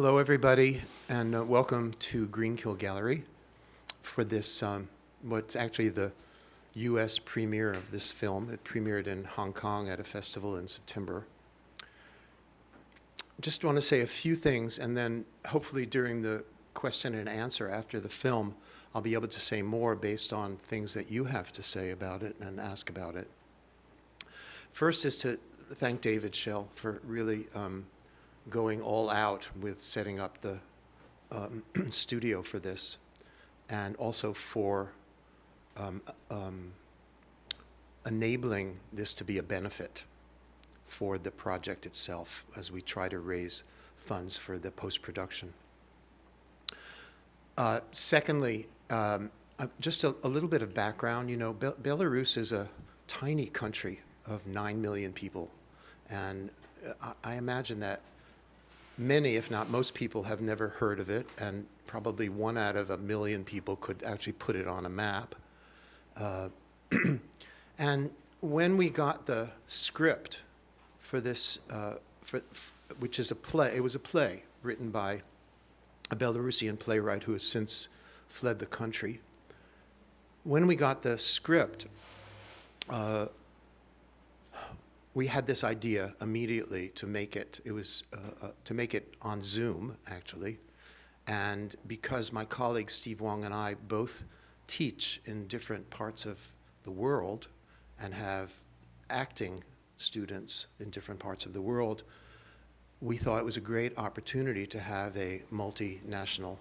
Hello, everybody, and welcome to Greenkill Gallery for this, what's actually the U.S. premiere of this film. It premiered in Hong Kong at a festival in September. Just want to say a few things, and then hopefully during the question and answer after the film, I'll be able to say more based on things that you have to say about it and ask about it. First is to thank David Schell for really going all out with setting up the studio for this, and also for enabling this to be a benefit for the project itself as we try to raise funds for the post-production. Secondly, just a little bit of background. You know, Belarus is a tiny country of 9 million people, and I imagine that many, if not most people, have never heard of it, and probably 1 out of 1 million people could actually put it on a map. And when we got the script for this, which is a play, it was a play written by a Belarusian playwright who has since fled the country. When we got the script, we had this idea immediately to make it. It was to make it on Zoom, actually. And because my colleague Steve Wangh and I both teach in different parts of the world and have acting students in different parts of the world, we thought it was a great opportunity to have a multinational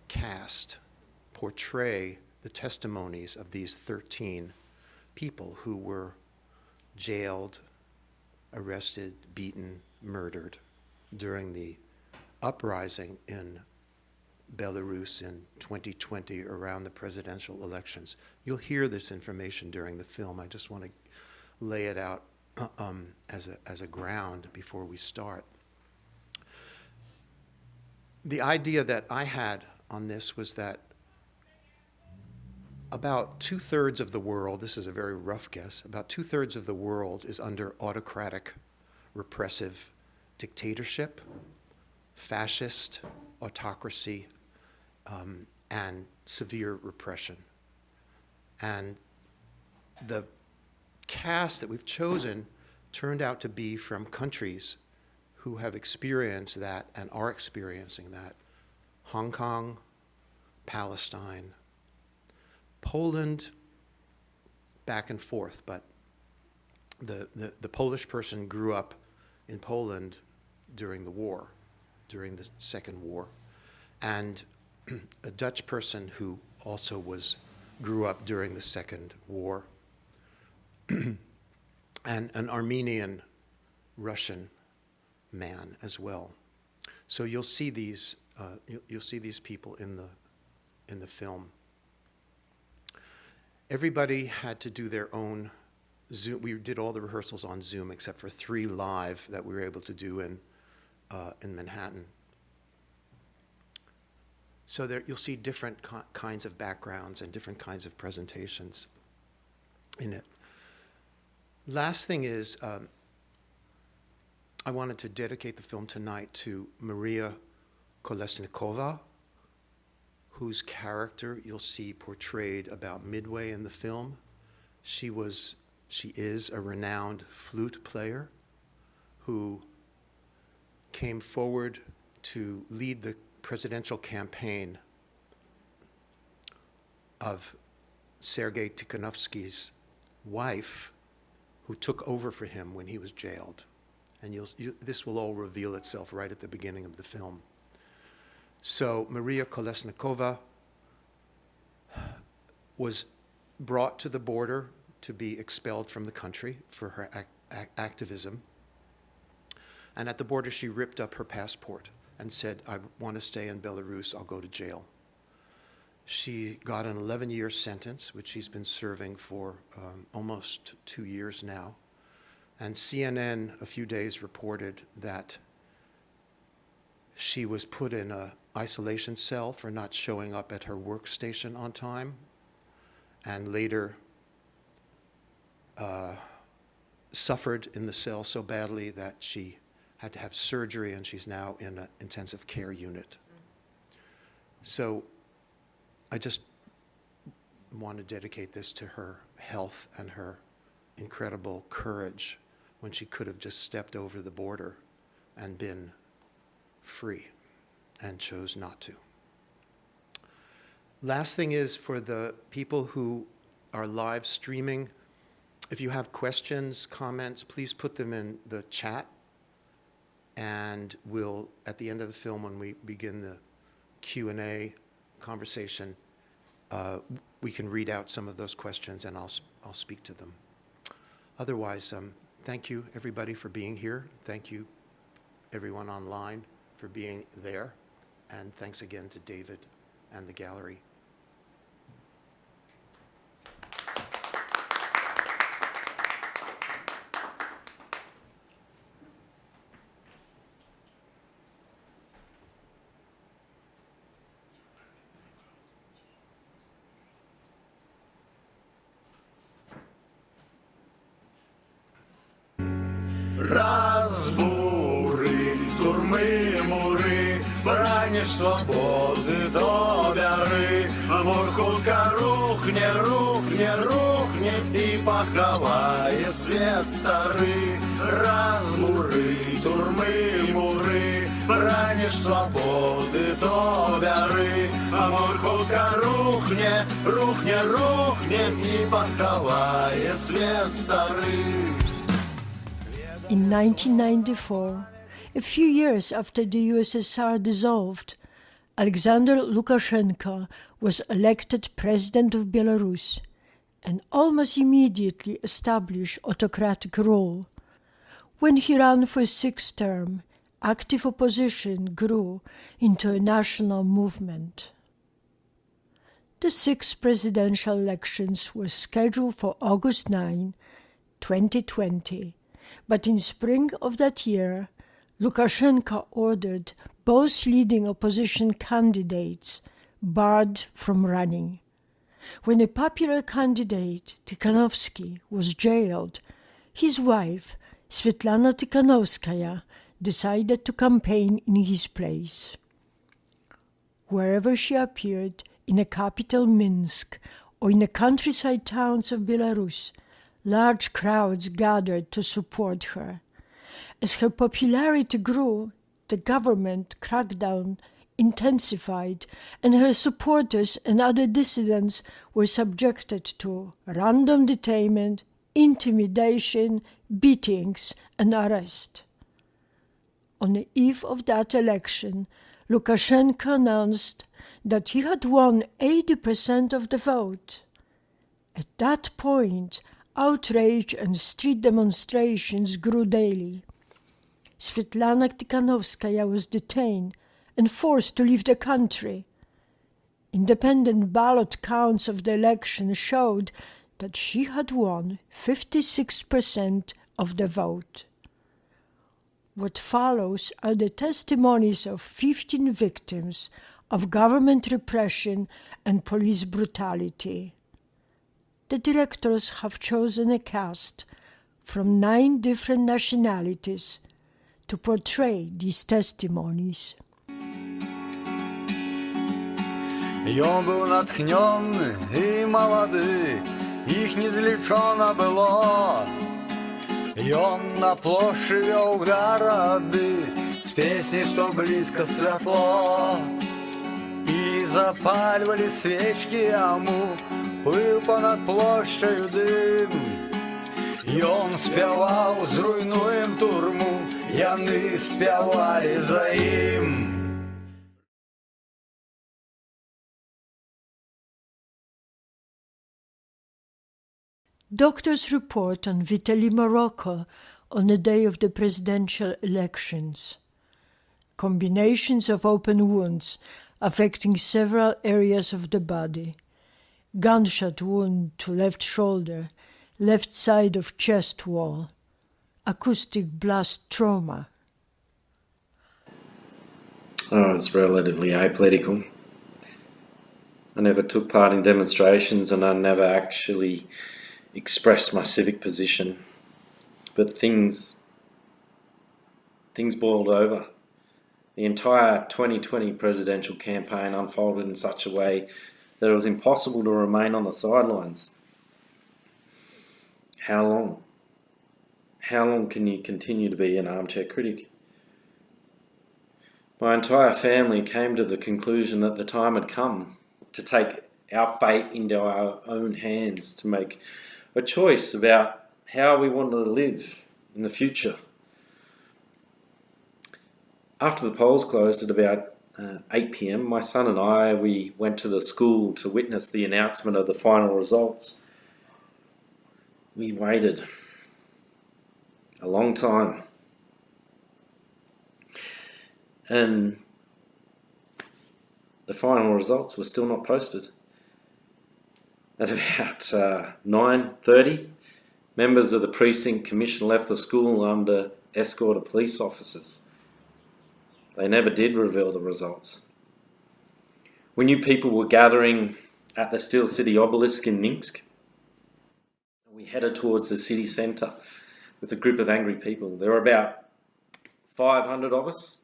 cast portray the testimonies of these 13 people who were jailed, arrested, beaten, murdered during the uprising in Belarus in 2020 around the presidential elections. You'll hear this information during the film. I just want to lay it out as a ground before we start. The idea that I had on this was that about 2/3 of the world, this is a very rough guess, about 2/3 of the world is under autocratic, repressive dictatorship, fascist autocracy, and severe repression. And the cast that we've chosen turned out to be from countries who have experienced that and are experiencing that. Hong Kong, Palestine, Poland, back and forth, but the Polish person grew up in Poland during the war, during the Second War, and a Dutch person who also grew up during the Second War, and an Armenian Russian man as well. So you'll see these people in the film. Everybody had to do their own Zoom. We did all the rehearsals on Zoom except for 3 live that we were able to do in Manhattan. So there you'll see different kinds of backgrounds and different kinds of presentations in it. Last thing is, I wanted to dedicate the film tonight to Maria Kolesnikova, whose character you'll see portrayed about midway in the film. She is a renowned flute player who came forward to lead the presidential campaign of Sergei Tikhanovsky's wife, who took over for him when he was jailed. And this will all reveal itself right at the beginning of the film. So Maria Kolesnikova was brought to the border to be expelled from the country for her activism. And at the border, she ripped up her passport and said, "I want to stay in Belarus, I'll go to jail." She got an 11-year sentence, which she's been serving for almost 2 years now. And CNN a few days reported that she was put in an isolation cell for not showing up at her workstation on time, and later suffered in the cell so badly that she had to have surgery, and she's now in an intensive care unit. So I just want to dedicate this to her health and her incredible courage when she could have just stepped over the border and been free, and chose not to. Last thing is, for the people who are live streaming, if you have questions, comments, please put them in the chat, and we'll, at the end of the film, when we begin the Q&A conversation, we can read out some of those questions, and I'll speak to them. Otherwise, thank you, everybody, for being here. Thank you, everyone online, for being there. And thanks again to David and the gallery. Разбури, турми, мури, прагнеш свободи до бяри. Муркулка рухне, рухне, рухне и поховає свет старий. Разбури, турми, мури, прагнеш свободи до бяри. Муркулка рухне, рухне, рухне и поховає свет старий. In 1994, a few years after the USSR dissolved, Alexander Lukashenko was elected president of Belarus and almost immediately established autocratic rule. When he ran for a sixth term, active opposition grew into a national movement. The sixth presidential elections were scheduled for August 9, 2020. But in spring of that year, Lukashenko ordered both leading opposition candidates barred from running. When a popular candidate, Tikhanovsky, was jailed, his wife, Svetlana Tikhanovskaya, decided to campaign in his place. Wherever she appeared, in the capital Minsk or in the countryside towns of Belarus, large crowds gathered to support her. As her popularity grew, the government crackdown intensified, and her supporters and other dissidents were subjected to random detainment, intimidation, beatings, and arrest. On the eve of that election, Lukashenko announced that he had won 80% of the vote. At that point, outrage and street demonstrations grew daily. Svetlana Tikhanovskaya was detained and forced to leave the country. Independent ballot counts of the election showed that she had won 56% of the vote. What follows are the testimonies of 15 victims of government repression and police brutality. The directors have chosen a cast from 9 different nationalities to portray these testimonies. И он был натхненный и молодый, их незлечено было. И он на площадь вел городы с песней, что близко светло. И запаливали свечки ему, плыл понад площадью дым. І он співав, зруйнуєм турму, яни співали за їм. Doctors report on Vitaly Morocco on the day of the presidential elections. Combinations of open wounds affecting several areas of the body. Gunshot wound to left shoulder, left side of chest wall. Acoustic blast trauma. Oh, it's relatively apolitical. I never took part in demonstrations and I never actually expressed my civic position. But things things boiled over. The entire 2020 presidential campaign unfolded in such a way that it was impossible to remain on the sidelines. How long? How long can you continue to be an armchair critic? My entire family came to the conclusion that the time had come to take our fate into our own hands, to make a choice about how we wanted to live in the future. After the polls closed at about 8 p.m, my son and I, we went to the school to witness the announcement of the final results. We waited a long time. And the final results were still not posted. At about 9:30, members of the precinct commission left the school under escort of police officers. They never did reveal the results. We knew people were gathering at the Steel City obelisk in Minsk. We headed towards the city centre with a group of angry people. There were about 500 of us.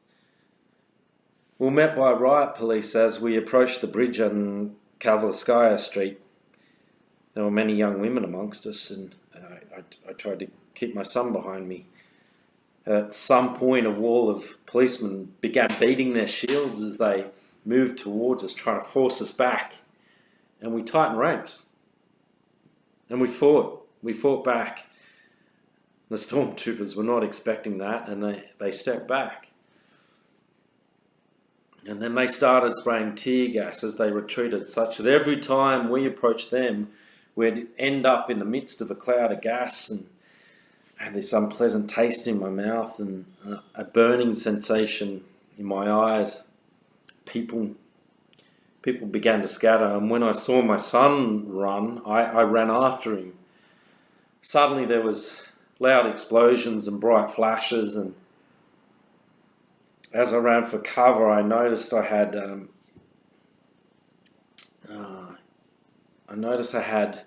We were met by riot police as we approached the bridge on Kavlovskaya Street. There were many young women amongst us, and I tried to keep my son behind me. At some point, a wall of policemen began beating their shields as they moved towards us, trying to force us back. And we tightened ranks. And we fought. We fought back. The stormtroopers were not expecting that, and they stepped back. And then they started spraying tear gas as they retreated, such that every time we approached them, we'd end up in the midst of a cloud of gas, and I had this unpleasant taste in my mouth and a burning sensation in my eyes. People began to scatter, and when I saw my son run, I ran after him. Suddenly there was loud explosions and bright flashes, and as I ran for cover, I noticed I had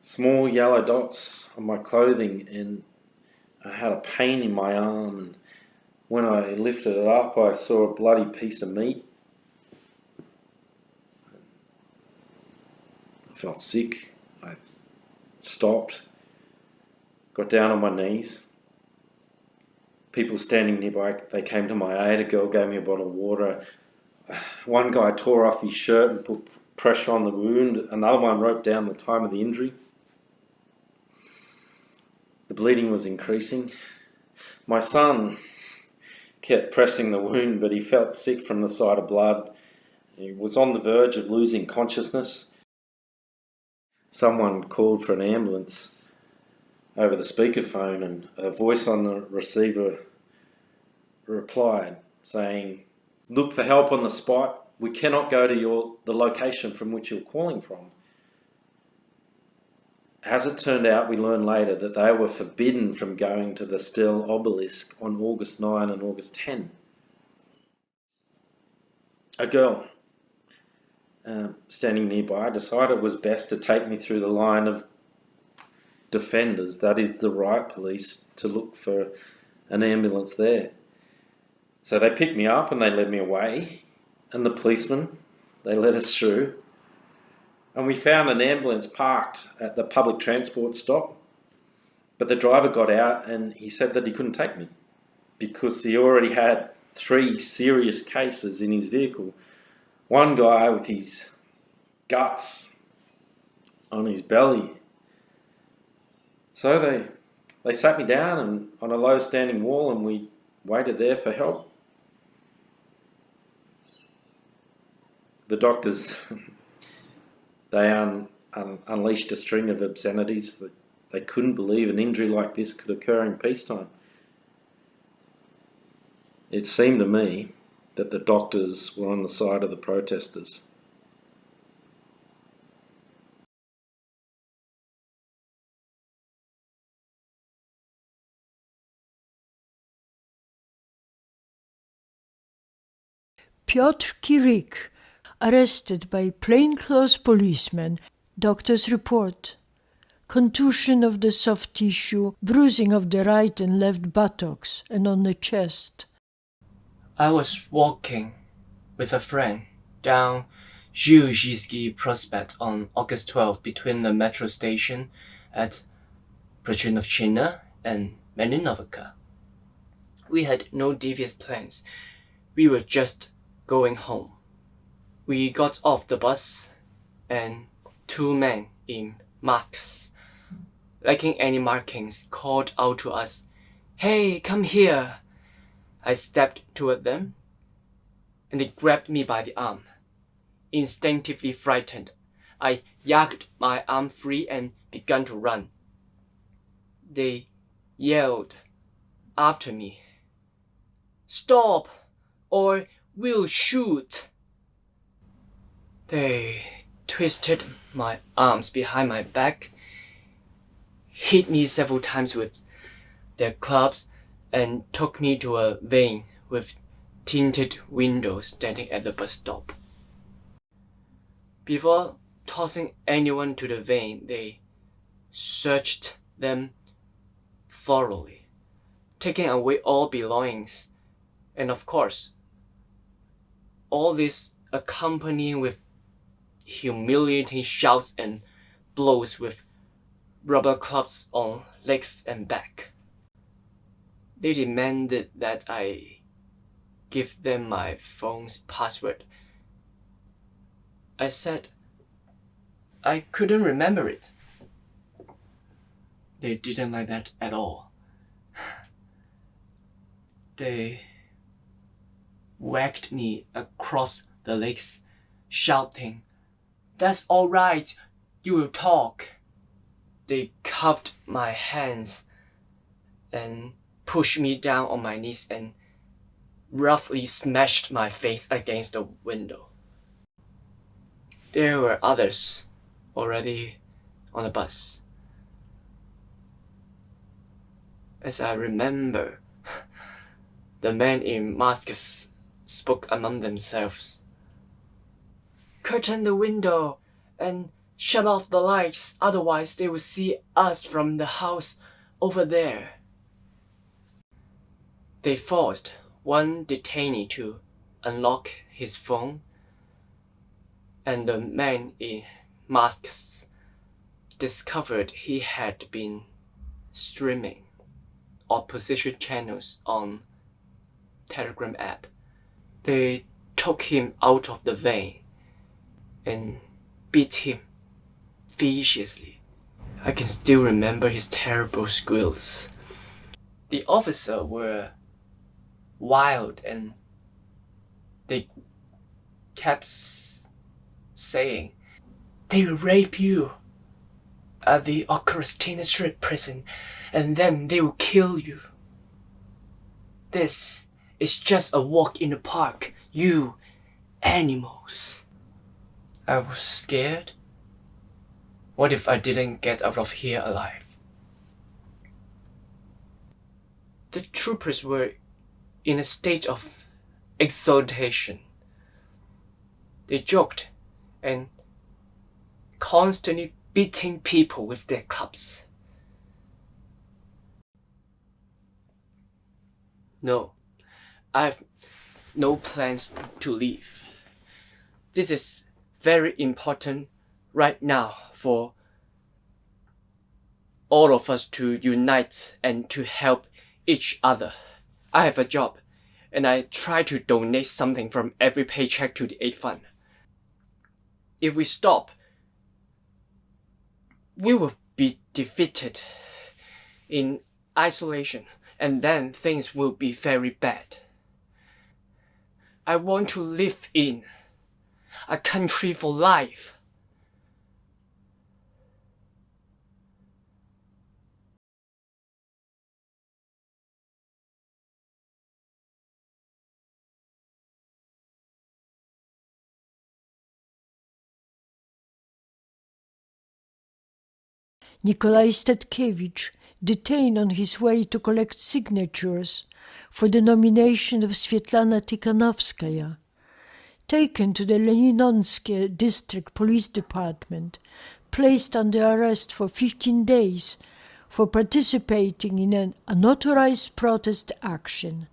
small yellow dots on my clothing, and I had a pain in my arm, and when I lifted it up, I saw a bloody piece of meat. I felt sick. I stopped, got down on my knees. People standing nearby, they came to my aid. A girl gave me a bottle of water. One guy tore off his shirt and put pressure on the wound. Another one wrote down the time of the injury. The bleeding was increasing. My son kept pressing the wound, but he felt sick from the sight of blood. He was on the verge of losing consciousness. Someone called for an ambulance over the speakerphone, and a voice on the receiver replied, saying, "Look for help on the spot. We cannot go to the location from which you're calling from." As it turned out, we learned later that they were forbidden from going to the Steel obelisk on August 9 and August 10. A girl standing nearby decided it was best to take me through the line of defenders, that is the riot police, to look for an ambulance there. So they picked me up and they led me away, and the policemen, they led us through, and we found an ambulance parked at the public transport stop, but the driver got out and he said that he couldn't take me because he already had 3 serious cases in his vehicle. One guy with his guts on his belly. So they sat me down and on a low standing wall, and we waited there for help. The doctors, they unleashed a string of obscenities. That they couldn't believe an injury like this could occur in peacetime. It seemed to me that the doctors were on the side of the protesters. Piotr Kirik, arrested by plainclothes policemen, doctors report. contusion of the soft tissue, bruising of the right and left buttocks and on the chest. I was walking with a friend down Zhuzhsky Prospect on August 12 between the metro station at Prochinovchina and Malinovka. We had no devious plans. We were just going home. We got off the bus and two men in masks, lacking any markings, called out to us, "Hey, come here!" I stepped toward them, and they grabbed me by the arm. Instinctively frightened, I yanked my arm free and began to run. They yelled after me, "Stop, or we'll shoot!" They twisted my arms behind my back, hit me several times with their clubs, and took me to a van with tinted windows standing at the bus stop. Before tossing anyone to the van, they searched them thoroughly, taking away all belongings, and of course, all this accompanying with humiliating shouts and blows with rubber clubs on legs and back. They demanded that I give them my phone's password. I said I couldn't remember it. They didn't like that at all. They whacked me across the legs, shouting, "That's all right, you will talk." They cuffed my hands and pushed me down on my knees and roughly smashed my face against the window. There were others already on the bus. As I remember, the men in masks spoke among themselves. "Curtain the window and shut off the lights, otherwise they will see us from the house over there." They forced one detainee to unlock his phone, and the man in masks discovered he had been streaming opposition channels on Telegram app. They took him out of the van and beat him viciously. I can still remember his terrible squeals. The officers were wild and they kept saying, "They will rape you at the Okrestina Street prison and then they will kill you. This is just a walk in the park, you animals." I was scared. What if I didn't get out of here alive? The troopers were in a state of exaltation. They joked and constantly beating people with their clubs. No, I have no plans to leave. This is very important right now for all of us to unite and to help each other. I have a job, and I try to donate something from every paycheck to the aid fund. If we stop, we will be defeated in isolation, and then things will be very bad. I want to live in a country for life. Nikolai Statkevich, detained on his way to collect signatures for the nomination of Svetlana Tikhanovskaya, taken to the Leninonsky district police department, placed under arrest for 15 days for participating in an unauthorized protest action.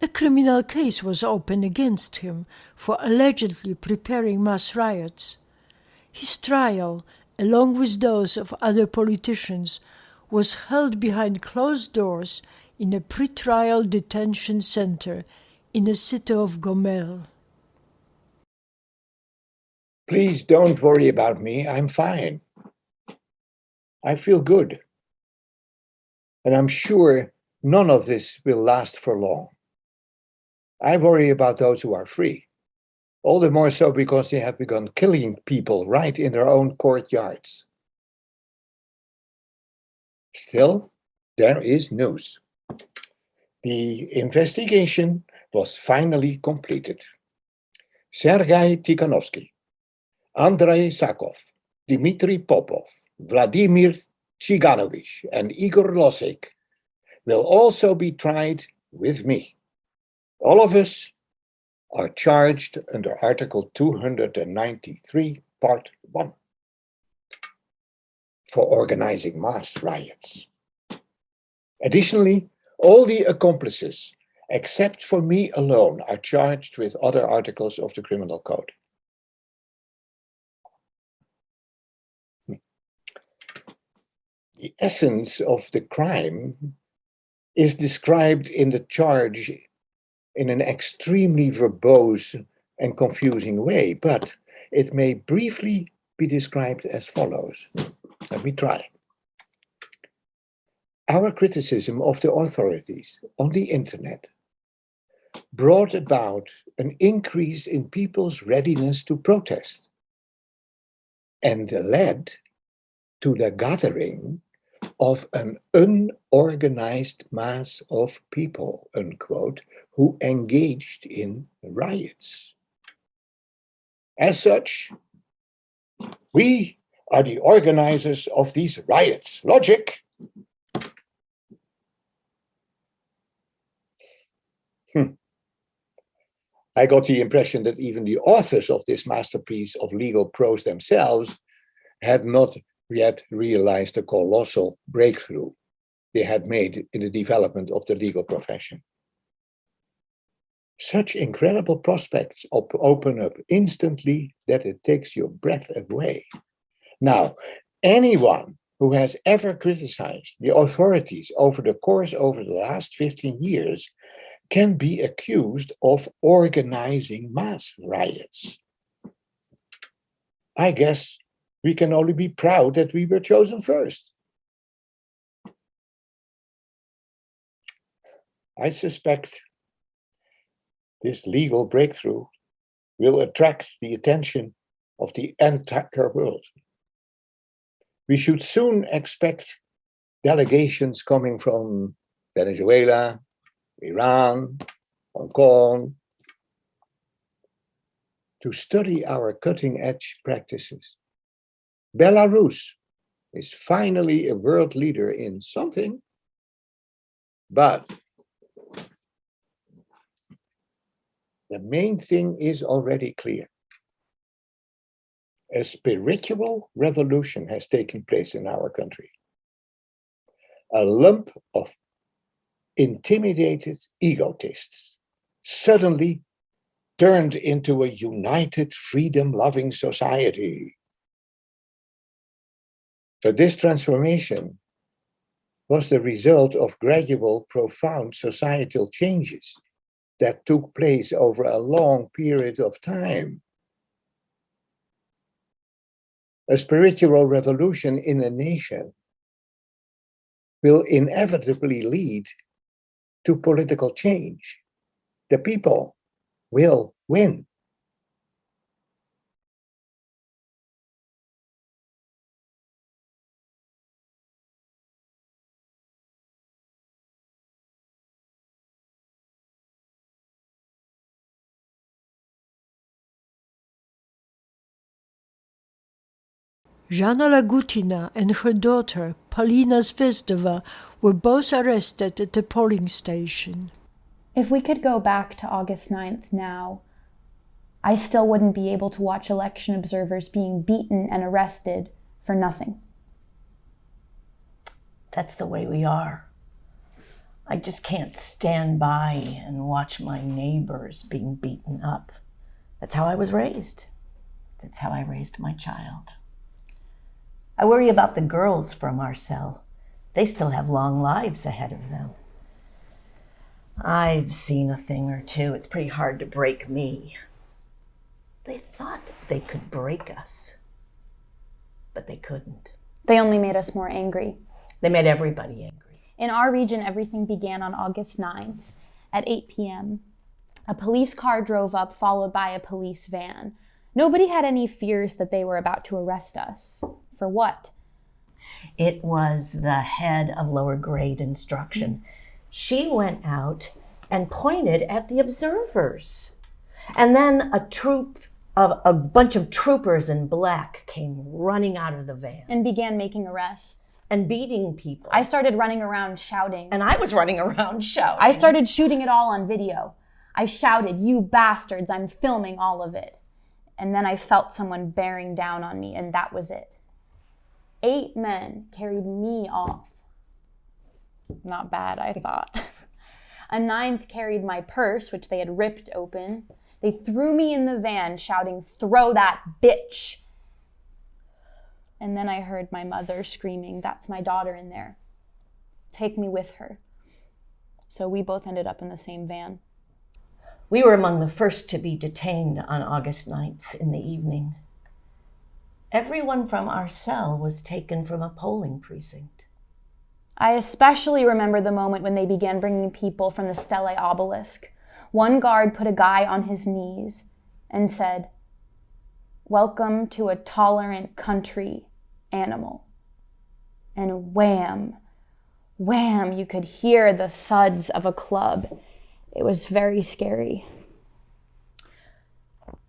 A criminal case was opened against him for allegedly preparing mass riots. His trial, along with those of other politicians, was held behind closed doors in a pre-trial detention center in the city of Gomel. Please don't worry about me. I'm fine. I feel good. And I'm sure none of this will last for long. I worry about those who are free. All the more so because they have begun killing people right in their own courtyards. Still, there is news. The investigation was finally completed. Sergei Tikhanovsky, Andrei Sakov, Dmitry Popov, Vladimir Chiganovich, and Igor Losek will also be tried with me. All of us are charged under Article 293, Part 1, for organizing mass riots. Additionally, all the accomplices, except for me alone, are charged with other articles of the Criminal Code. The essence of the crime is described in the charge in an extremely verbose and confusing way, but it may briefly be described as follows. Let me try. Our criticism of the authorities on the internet brought about an increase in people's readiness to protest and led to the gathering of an unorganized mass of people, unquote, who engaged in riots. As such, we are the organizers of these riots. Logic? I got the impression that even the authors of this masterpiece of legal prose themselves had not yet realized the colossal breakthrough they had made in the development of the legal profession. Such incredible prospects open up instantly that it takes your breath away. Now, anyone who has ever criticized the authorities over the last 15 years can be accused of organizing mass riots. I guess we can only be proud that we were chosen first. I suspect this legal breakthrough will attract the attention of the entire world. We should soon expect delegations coming from Venezuela, Iran, Hong Kong, to study our cutting-edge practices. Belarus is finally a world leader in something, but the main thing is already clear. A spiritual revolution has taken place in our country. A lump of intimidated egotists suddenly turned into a united, freedom-loving society. But this transformation was the result of gradual, profound societal changes that took place over a long period of time. A spiritual revolution in a nation will inevitably lead to political change. The people will win. Jana Lagutina and her daughter, Polina Zvezdova, were both arrested at the polling station. If we could go back to August 9th now, I still wouldn't be able to watch election observers being beaten and arrested for nothing. That's the way we are. I just can't stand by and watch my neighbors being beaten up. That's how I was raised. That's how I raised my child. I worry about the girls from our cell. They still have long lives ahead of them. I've seen a thing or two. It's pretty hard to break me. They thought they could break us, but they couldn't. They only made us more angry. They made everybody angry. In our region, everything began on August 9th at 8 p.m. A police car drove up, followed by a police van. Nobody had any fears that they were about to arrest us. For what? It was the head of lower grade instruction. She went out and pointed at the observers. And then a bunch of troopers in black came running out of the van. And began making arrests. And beating people. I started running around shouting. And I was running around shouting. I started shooting it all on video. I shouted, "You bastards, I'm filming all of it." And then I felt someone bearing down on me, and that was it. 8 men carried me off. Not bad, I thought. A 9th carried my purse, which they had ripped open. They threw me in the van, shouting, "Throw that bitch." And then I heard my mother screaming, "That's my daughter in there. Take me with her." So we both ended up in the same van. We were among the first to be detained on August 9th in the evening. Everyone from our cell was taken from a polling precinct. I especially remember the moment when they began bringing people from the Stele Obelisk. One guard put a guy on his knees and said, "Welcome to a tolerant country, animal." And wham, wham, you could hear the thuds of a club. It was very scary.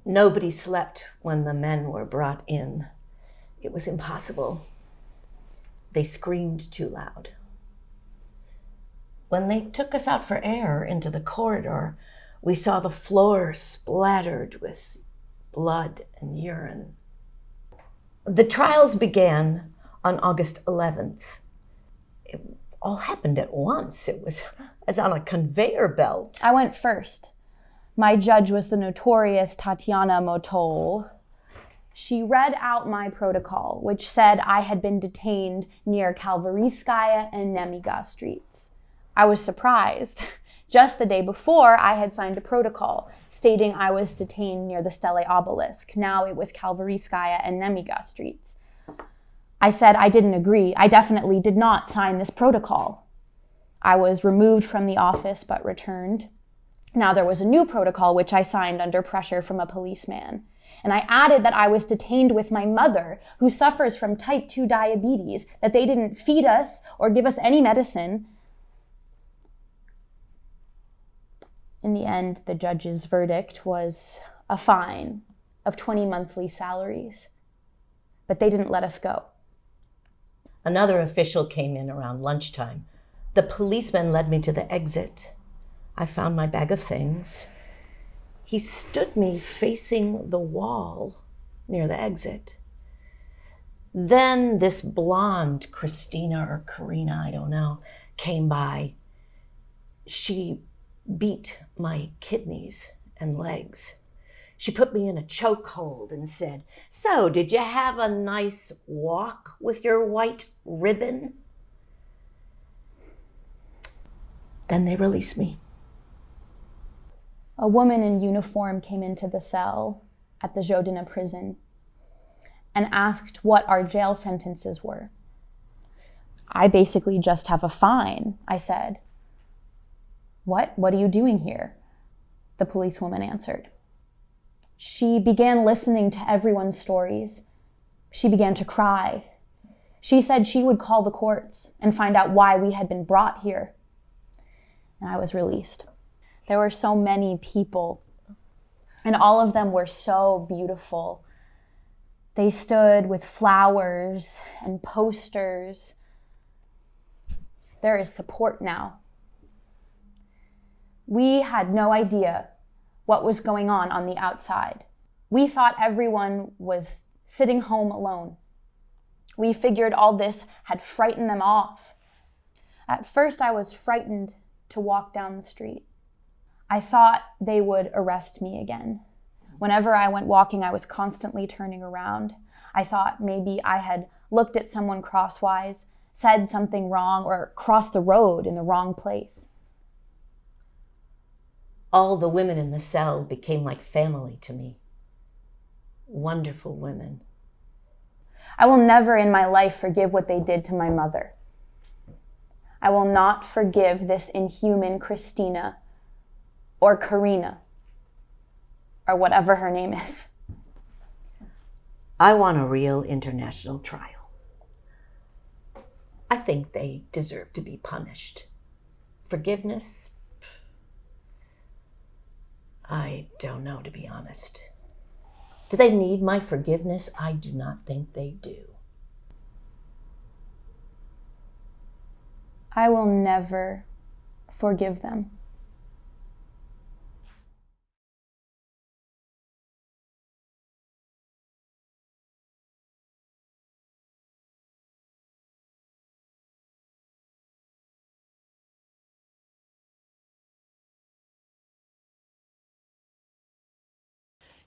Nobody slept when the men were brought in. It was impossible. They screamed too loud. When they took us out for air into the corridor, we saw the floor splattered with blood and urine. The trials began on August 11th. It all happened at once. It was as on a conveyor belt. I went first. My judge was the notorious Tatiana Motol. She read out my protocol, which said I had been detained near Kalvaryskaya and Nemiga streets. I was surprised. Just the day before, I had signed a protocol stating I was detained near the Stele Obelisk. Now it was Kalvaryskaya and Nemiga streets. I said I didn't agree. I definitely did not sign this protocol. I was removed from the office but returned. Now there was a new protocol which I signed under pressure from a policeman. And I added that I was detained with my mother, who suffers from type 2 diabetes, that they didn't feed us or give us any medicine. In the end, the judge's verdict was a fine of 20 monthly salaries. But they didn't let us go. Another official came in around lunchtime. The policeman led me to the exit. I found my bag of things. He stood me facing the wall near the exit. Then this blonde, Christina or Karina, I don't know, came by. She beat my kidneys and legs. She put me in a chokehold and said, "So, did you have a nice walk with your white ribbon?" Then they released me. A woman in uniform came into the cell at the Jodina prison and asked what our jail sentences were. "I basically just have a fine," I said. What are you doing here?" the policewoman answered. She began listening to everyone's stories. She began to cry. She said she would call the courts and find out why we had been brought here. And I was released. There were so many people, and all of them were so beautiful. They stood with flowers and posters. There is support now. We had no idea what was going on the outside. We thought everyone was sitting home alone. We figured all this had frightened them off. At first, I was frightened to walk down the street. I thought they would arrest me again. Whenever I went walking, I was constantly turning around. I thought maybe I had looked at someone crosswise, said something wrong, or crossed the road in the wrong place. All the women in the cell became like family to me. Wonderful women. I will never in my life forgive what they did to my mother. I will not forgive this inhuman Christina or Karina or whatever her name is. I want a real international trial. I think they deserve to be punished. Forgiveness? I don't know, to be honest. Do they need my forgiveness? I do not think they do. I will never forgive them.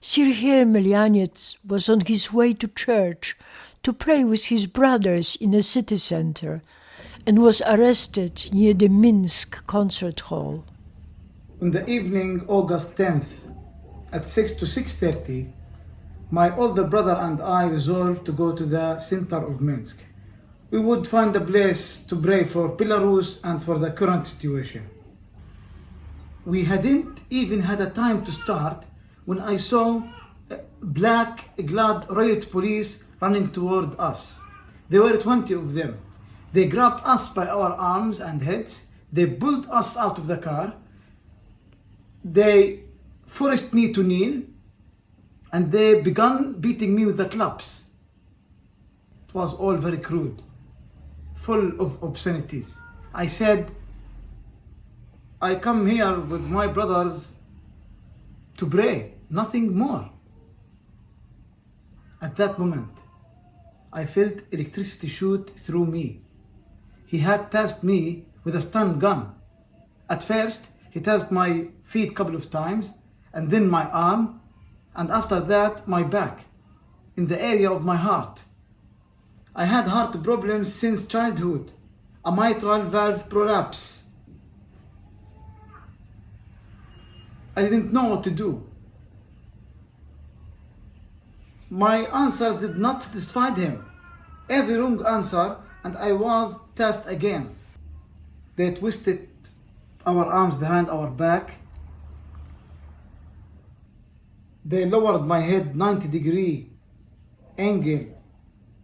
Sergei Melyanets was on his way to church to pray with his brothers in a city center and was arrested near the Minsk concert hall. On the evening, August 10th, at 6 to 6:30, my older brother and I resolved to go to the center of Minsk. We would find a place to pray for Belarus and for the current situation. We hadn't even had a time to start when I saw black-clad riot police running toward us. There were 20 of them. They grabbed us by our arms and heads. They pulled us out of the car. They forced me to kneel, and they began beating me with the clubs. It was all very crude, full of obscenities. I said, I come here with my brothers to pray, nothing more. At that moment, I felt electricity shoot through me. He had tasked me with a stun gun. At first, he tasked my feet a couple of times, and then my arm, and after that, my back, in the area of my heart. I had heart problems since childhood, a mitral valve prolapse. I didn't know what to do. My answers did not satisfy him. Every wrong answer, and I was tasked again. They twisted our arms behind our back. They lowered my head 90-degree angle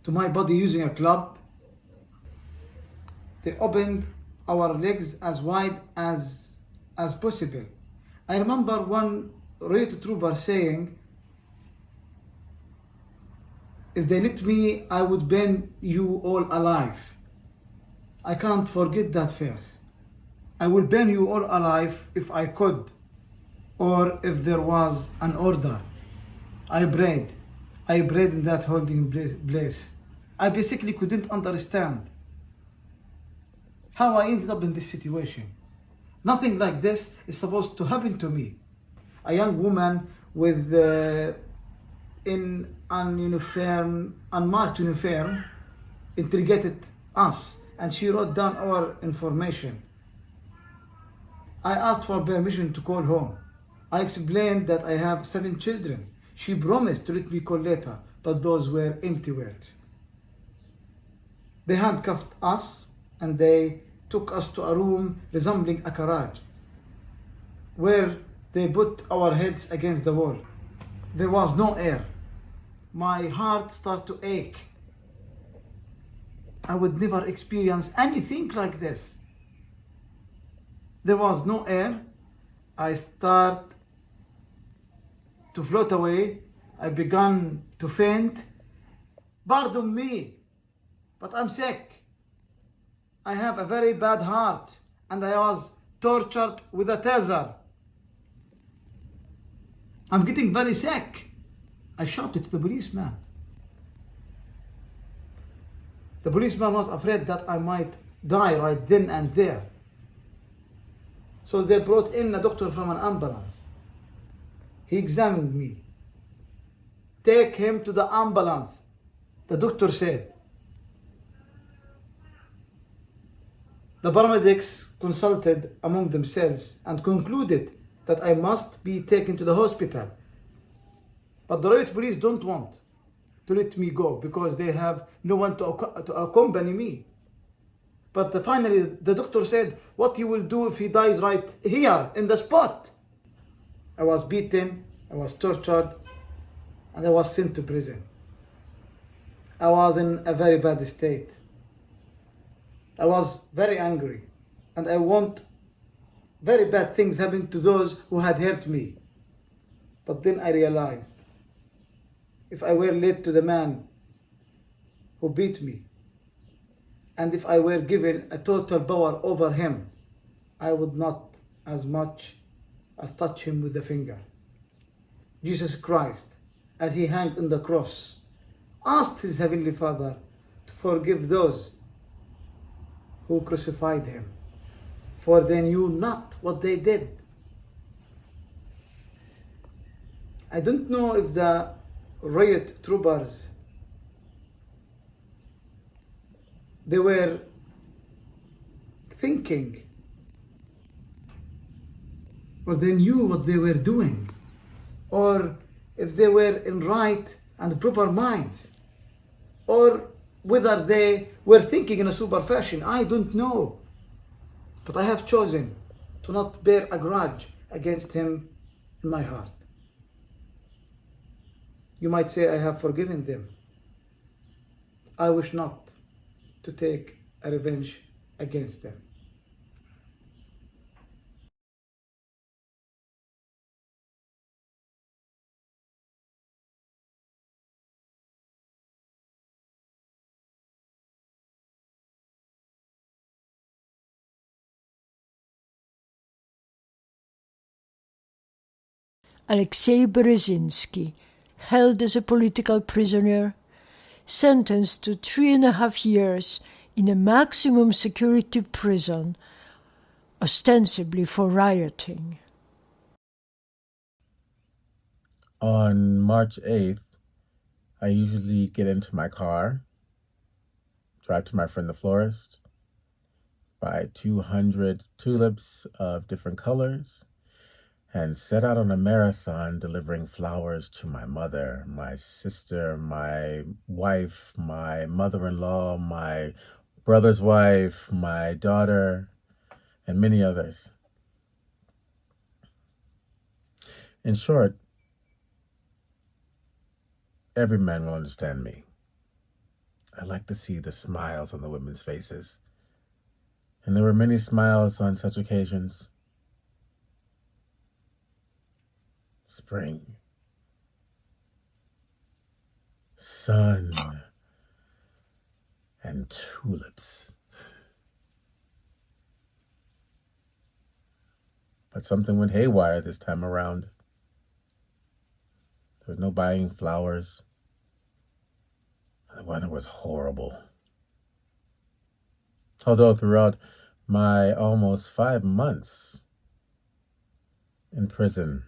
to my body using a club. They opened our legs as wide as possible. I remember one riot trooper saying, if they let me, I would burn you all alive. I can't forget that verse. I will burn you all alive if I could, or if there was an order. I prayed in that holding place. I basically couldn't understand how I ended up in this situation. Nothing like this is supposed to happen to me. A young woman with in an unmarked uniform interrogated us, and she wrote down our information. I asked for permission to call home. I explained that I have 7 children. She promised to let me call later, but those were empty words. They handcuffed us and they took us to a room resembling a garage, where they put our heads against the wall. There was no air. My heart started to ache. I would never experience anything like this. There was no air. I started to float away. I began to faint. Pardon me, but I'm sick. I have a very bad heart, and I was tortured with a taser. I'm getting very sick. I shouted to the policeman. The policeman was afraid that I might die right then and there. So they brought in a doctor from an ambulance. He examined me. Take him to the ambulance, the doctor said. The paramedics consulted among themselves and concluded that I must be taken to the hospital. But the riot police don't want to let me go because they have no one to accompany me. But finally, the doctor said, what you will do if he dies right here in the spot? I was beaten, I was tortured, and I was sent to prison. I was in a very bad state. I was very angry, and I want very bad things happen to those who had hurt me. But then I realized, if I were led to the man who beat me, and if I were given a total power over him, I would not as much as touch him with a finger. Jesus Christ, as he hung on the cross, asked his heavenly Father to forgive those who crucified him, for they knew not what they did. I don't know if the riot troopers, they were thinking, or they knew what they were doing, or if they were in right and proper minds, or whether they were thinking in a super fashion. I don't know. But I have chosen to not bear a grudge against him in my heart. You might say I have forgiven them. I wish not to take a revenge against them. Alexei Berezinsky, held as a political prisoner, sentenced to 3.5 years in a maximum security prison, ostensibly for rioting. On March 8th, I usually get into my car, drive to my friend the florist, buy 200 tulips of different colors, and set out on a marathon delivering flowers to my mother, my sister, my wife, my mother-in-law, my brother's wife, my daughter, and many others. In short, every man will understand me. I like to see the smiles on the women's faces. And there were many smiles on such occasions. Spring, sun, and tulips. But something went haywire this time around. There was no buying flowers. The weather was horrible. Although throughout my almost 5 months in prison,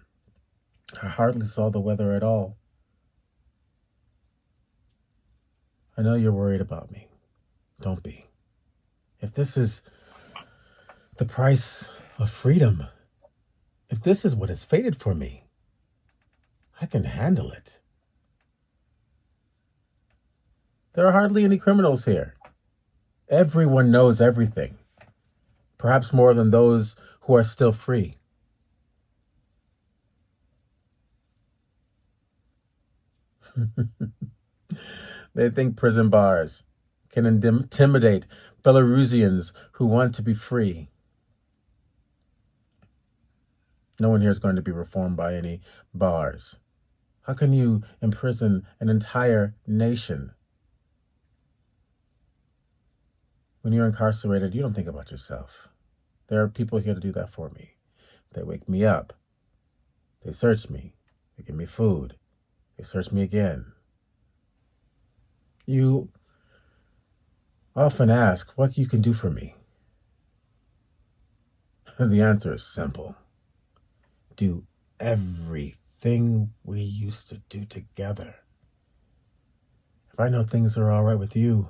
I hardly saw the weather at all. I know you're worried about me. Don't be. If this is the price of freedom, if this is what is fated for me, I can handle it. There are hardly any criminals here. Everyone knows everything, perhaps more than those who are still free. They think prison bars can intimidate Belarusians who want to be free. No one here is going to be reformed by any bars. How can you imprison an entire nation? When you're incarcerated, you don't think about yourself. There are people here to do that for me. They wake me up. They search me. They give me food. They search me again. You often ask what you can do for me. The answer is simple. Do everything we used to do together. If I know things are all right with you,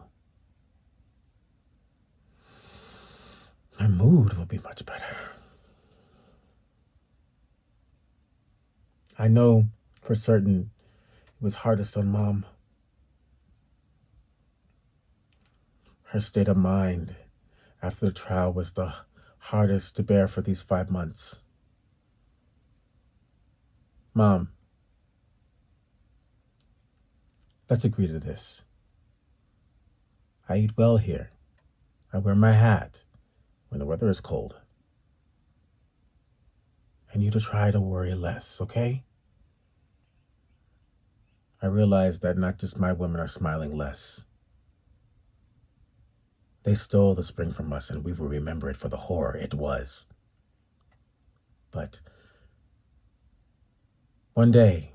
my mood will be much better. I know for certain it was hardest on Mom. Her state of mind after the trial was the hardest to bear for these 5 months. Mom, let's agree to this. I eat well here. I wear my hat when the weather is cold. I need to try to worry less, okay? I realize that not just my women are smiling less. They stole the spring from us, and we will remember it for the horror it was. But one day,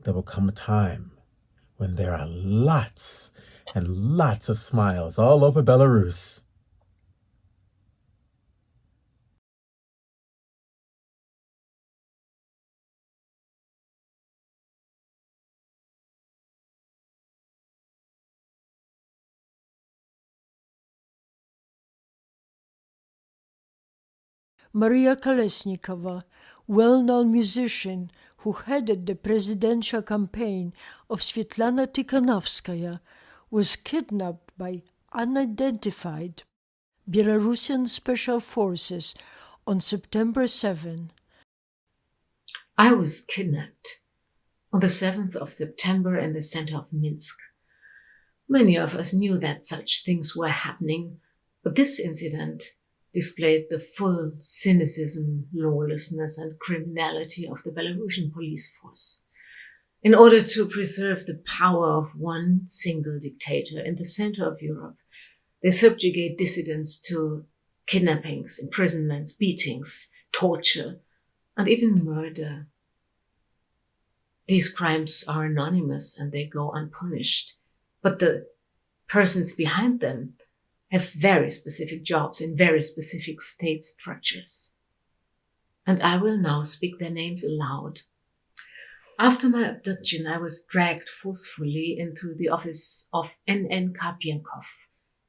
there will come a time when there are lots and lots of smiles all over Belarus. Maria Kolesnikova, well-known musician who headed the presidential campaign of Svetlana Tikhanovskaya, was kidnapped by unidentified Belarusian special forces on September 7. I was kidnapped on the 7th of September in the center of Minsk. Many of us knew that such things were happening, but this incident displayed the full cynicism, lawlessness, and criminality of the Belarusian police force. In order to preserve the power of one single dictator in the center of Europe, they subjugate dissidents to kidnappings, imprisonments, beatings, torture, and even murder. These crimes are anonymous and they go unpunished, but the persons behind them have very specific jobs in very specific state structures. And I will now speak their names aloud. After my abduction, I was dragged forcefully into the office of N.N. Karpienkov,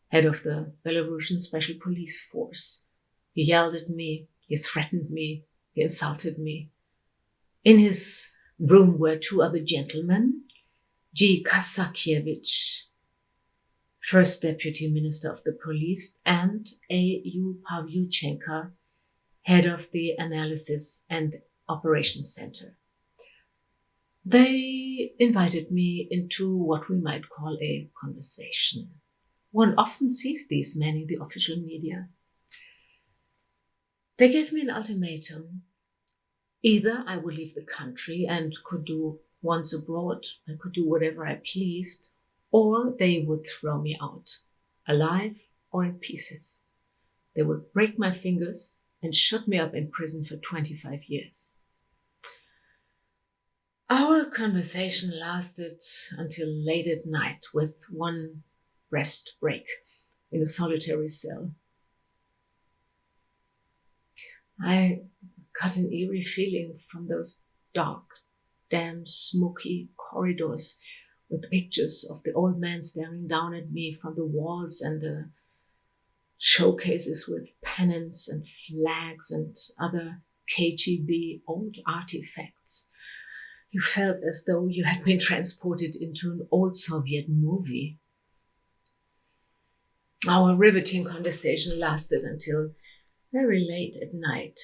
head of the Belarusian Special Police Force. He yelled at me, he threatened me, he insulted me. In his room were two other gentlemen, G. Kasakiewicz, First Deputy Minister of the Police, and A.U. Pavlyuchenko, head of the Analysis and Operations Center. They invited me into what we might call a conversation. One often sees these men in the official media. They gave me an ultimatum. Either I would leave the country and could do once abroad, I could do whatever I pleased, or they would throw me out, alive or in pieces. They would break my fingers and shut me up in prison for 25 years. Our conversation lasted until late at night, with one rest break in a solitary cell. I got an eerie feeling from those dark, damn, smoky corridors with pictures of the old man staring down at me from the walls and the showcases with pennants and flags and other KGB old artifacts. You felt as though you had been transported into an old Soviet movie. Our riveting conversation lasted until very late at night.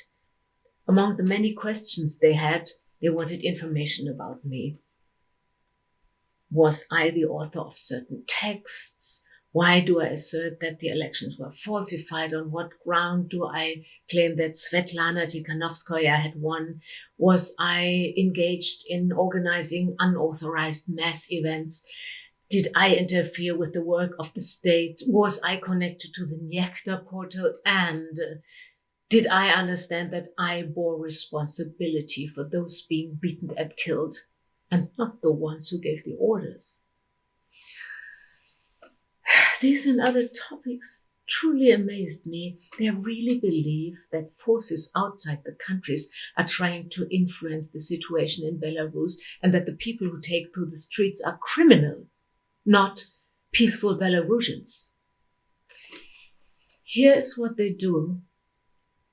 Among the many questions they had, they wanted information about me. Was I the author of certain texts? Why do I assert that the elections were falsified? On what ground do I claim that Svetlana Tikhanovskaya had won? Was I engaged in organizing unauthorized mass events? Did I interfere with the work of the state? Was I connected to the Nechta portal? And Did I understand that I bore responsibility for those being beaten and killed, and not the ones who gave the orders? These and other topics truly amazed me. They really believe that forces outside the countries are trying to influence the situation in Belarus, and that the people who take to the streets are criminals, not peaceful Belarusians. Here is what they do.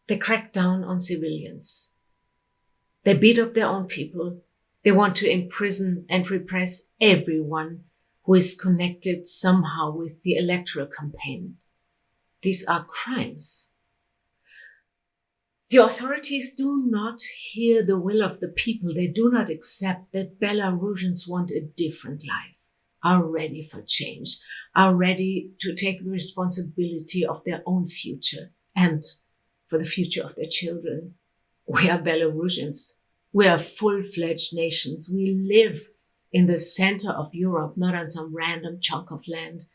They crack down on civilians. They beat up their own people. They want to imprison and repress everyone who is connected somehow with the electoral campaign. These are crimes. The authorities do not hear the will of the people. They do not accept that Belarusians want a different life, are ready for change, are ready to take the responsibility of their own future and for the future of their children. We are Belarusians. We are full-fledged nations. We live in the center of Europe, not on some random chunk of land.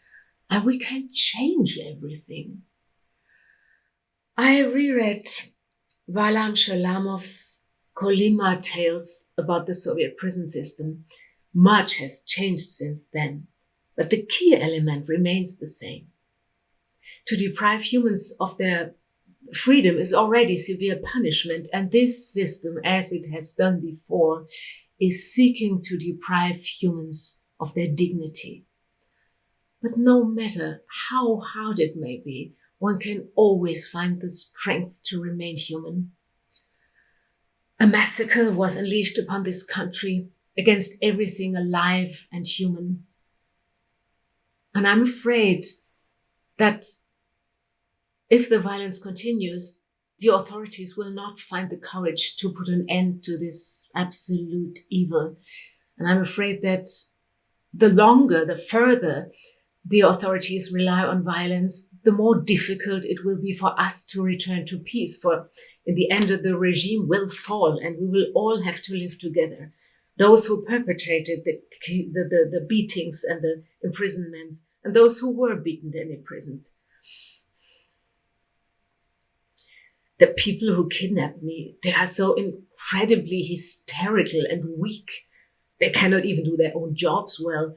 And we can change everything. I reread Valam Shalamov's Kolyma tales about the Soviet prison system. Much has changed since then, but the key element remains the same. To deprive humans of their freedom is already severe punishment, and this system, as it has done before, is seeking to deprive humans of their dignity. But no matter how hard it may be, one can always find the strength to remain human. A massacre was unleashed upon this country against everything alive and human. And I'm afraid that if the violence continues, the authorities will not find the courage to put an end to this absolute evil. And I'm afraid that the longer, the further the authorities rely on violence, the more difficult it will be for us to return to peace. For in the end, the regime will fall and we will all have to live together. Those who perpetrated the beatings and the imprisonments, and those who were beaten and imprisoned. The people who kidnapped me, they are so incredibly hysterical and weak. They cannot even do their own jobs well.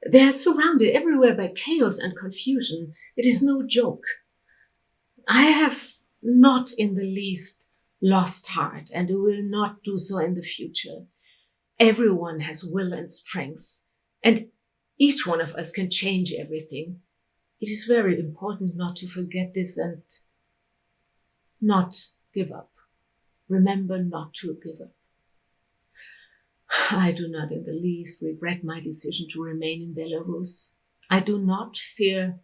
They are surrounded everywhere by chaos and confusion. It is no joke. I have not in the least lost heart, and will not do so in the future. Everyone has will and strength, and each one of us can change everything. It is very important not to forget this and not give up. Remember not to give up. I do not in the least regret my decision to remain in Belarus. I do not fear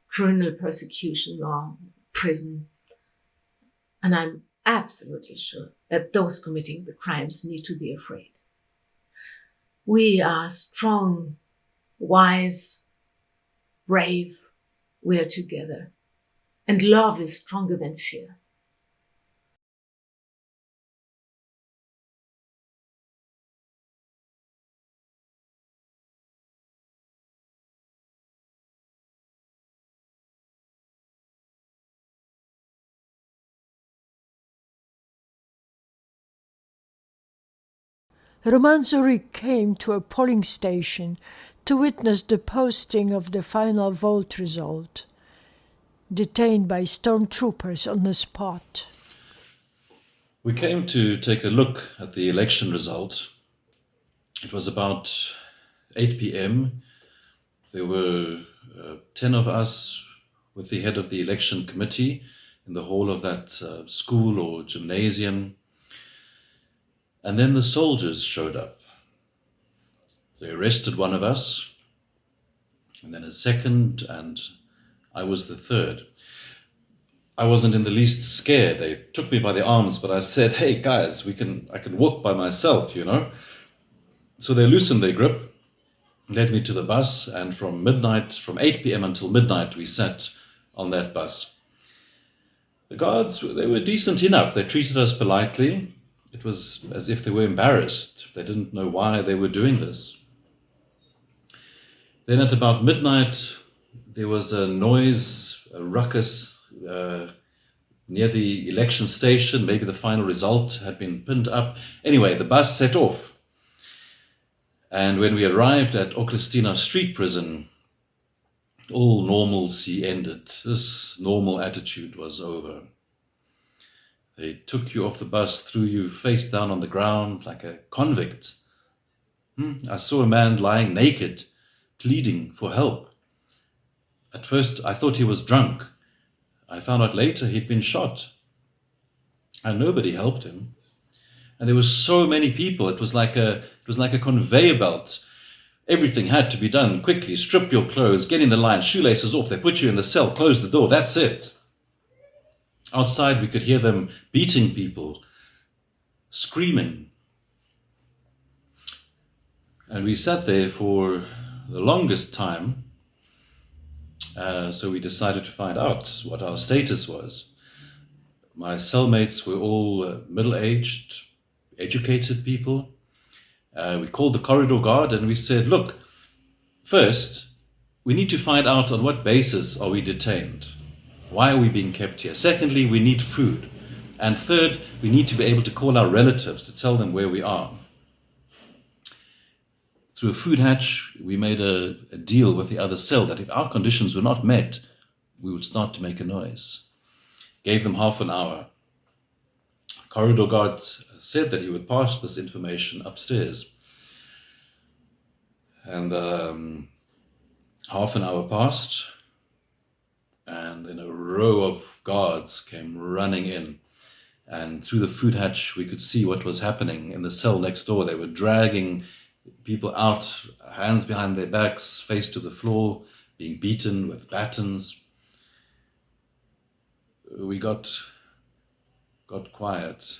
criminal persecution or prison. And I'm absolutely sure that those committing the crimes need to be afraid. We are strong, wise, brave. We are together. And love is stronger than fear. Roman Zurich came to a polling station to witness the posting of the final vote result, detained by stormtroopers on the spot. We came to take a look at the election result. It was about 8 p.m. There were 10 of us with the head of the election committee in the hall of that school or gymnasium. And then the soldiers showed up. They arrested one of us, and then a second, and I was the third. I wasn't in the least scared. They took me by the arms, but I said, "Hey guys, I can walk by myself, you know." So they loosened their grip, led me to the bus, and from 8 p.m. until midnight, we sat on that bus. The guards, they were decent enough. They treated us politely. It was as if they were embarrassed. They didn't know why they were doing this. Then at about midnight, there was a noise, a ruckus. near the election station. Maybe the final result had been pinned up. Anyway, the bus set off. And when we arrived at Oklistina Street Prison, all normalcy ended. This normal attitude was over. They took you off the bus, threw you face down on the ground like a convict. I saw a man lying naked, pleading for help. At first, I thought he was drunk. I found out later he'd been shot. And nobody helped him. And there were so many people. It was like a conveyor belt. Everything had to be done quickly. Strip your clothes, get in the line, shoelaces off. They put you in the cell, close the door. That's it. Outside, we could hear them beating people, screaming. And we sat there for the longest time. So we decided to find out what our status was. My cellmates were all middle-aged, educated people. We called the corridor guard and we said, look, first, we need to find out on what basis are we detained. Why are we being kept here? Secondly, we need food. And third, we need to be able to call our relatives to tell them where we are. Through a food hatch, we made a deal with the other cell that if our conditions were not met, we would start to make a noise. Gave them half an hour. Corridor guard said that he would pass this information upstairs. And half an hour passed, and then a row of guards came running in. And through the food hatch, we could see what was happening in the cell next door. They were dragging people out, hands behind their backs, face to the floor, being beaten with batons. We got quiet.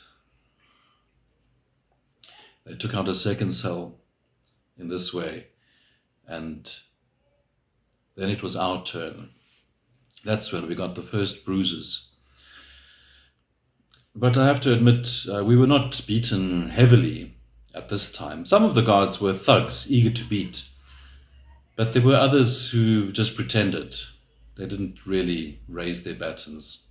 They took out a second cell in this way, and then it was our turn. That's when we got the first bruises. But I have to admit, we were not beaten heavily at this time. Some of the guards were thugs, eager to beat. But there were others who just pretended. They didn't really raise their batons.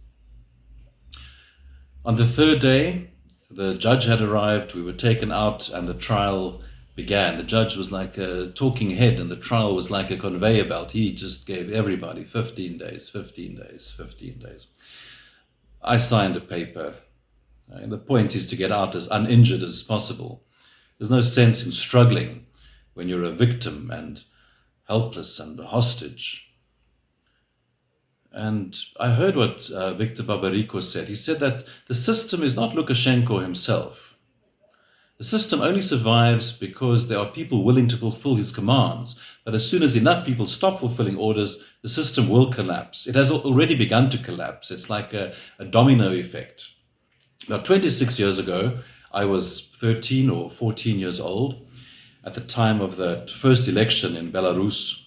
On the third day, the judge had arrived, we were taken out, and the trial began. The judge was like a talking head, and the trial was like a conveyor belt. He just gave everybody 15 days, 15 days, 15 days. I signed a paper. And the point is to get out as uninjured as possible. There's no sense in struggling when you're a victim and helpless and a hostage. And I heard what Viktor Babariko said. He said that the system is not Lukashenko himself. The system only survives because there are people willing to fulfill his commands. But as soon as enough people stop fulfilling orders, the system will collapse. It has already begun to collapse. It's like a domino effect. About 26 years ago, I was 13 or 14 years old at the time of that first election in Belarus.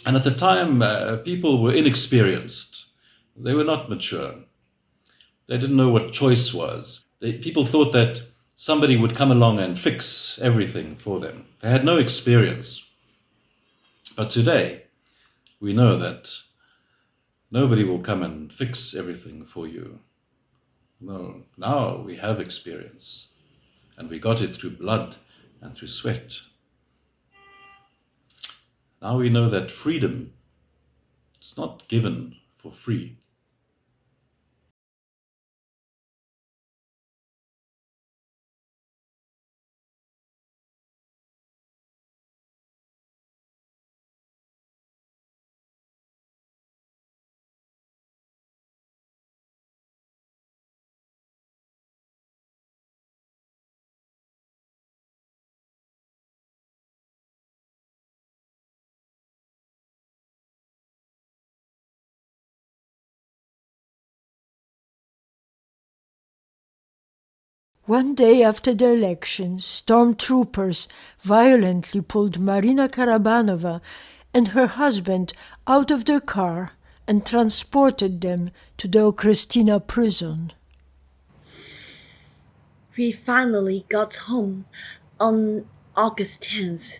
And at the time, people were inexperienced. They were not mature. They didn't know what choice was. People thought that somebody would come along and fix everything for them. They had no experience. But today, we know that nobody will come and fix everything for you. No, now we have experience, and we got it through blood and through sweat. Now we know that freedom is not given for free. One day after the election, stormtroopers violently pulled Marina Karabanova and her husband out of their car and transported them to the Oklistina prison. We finally got home on August 10th.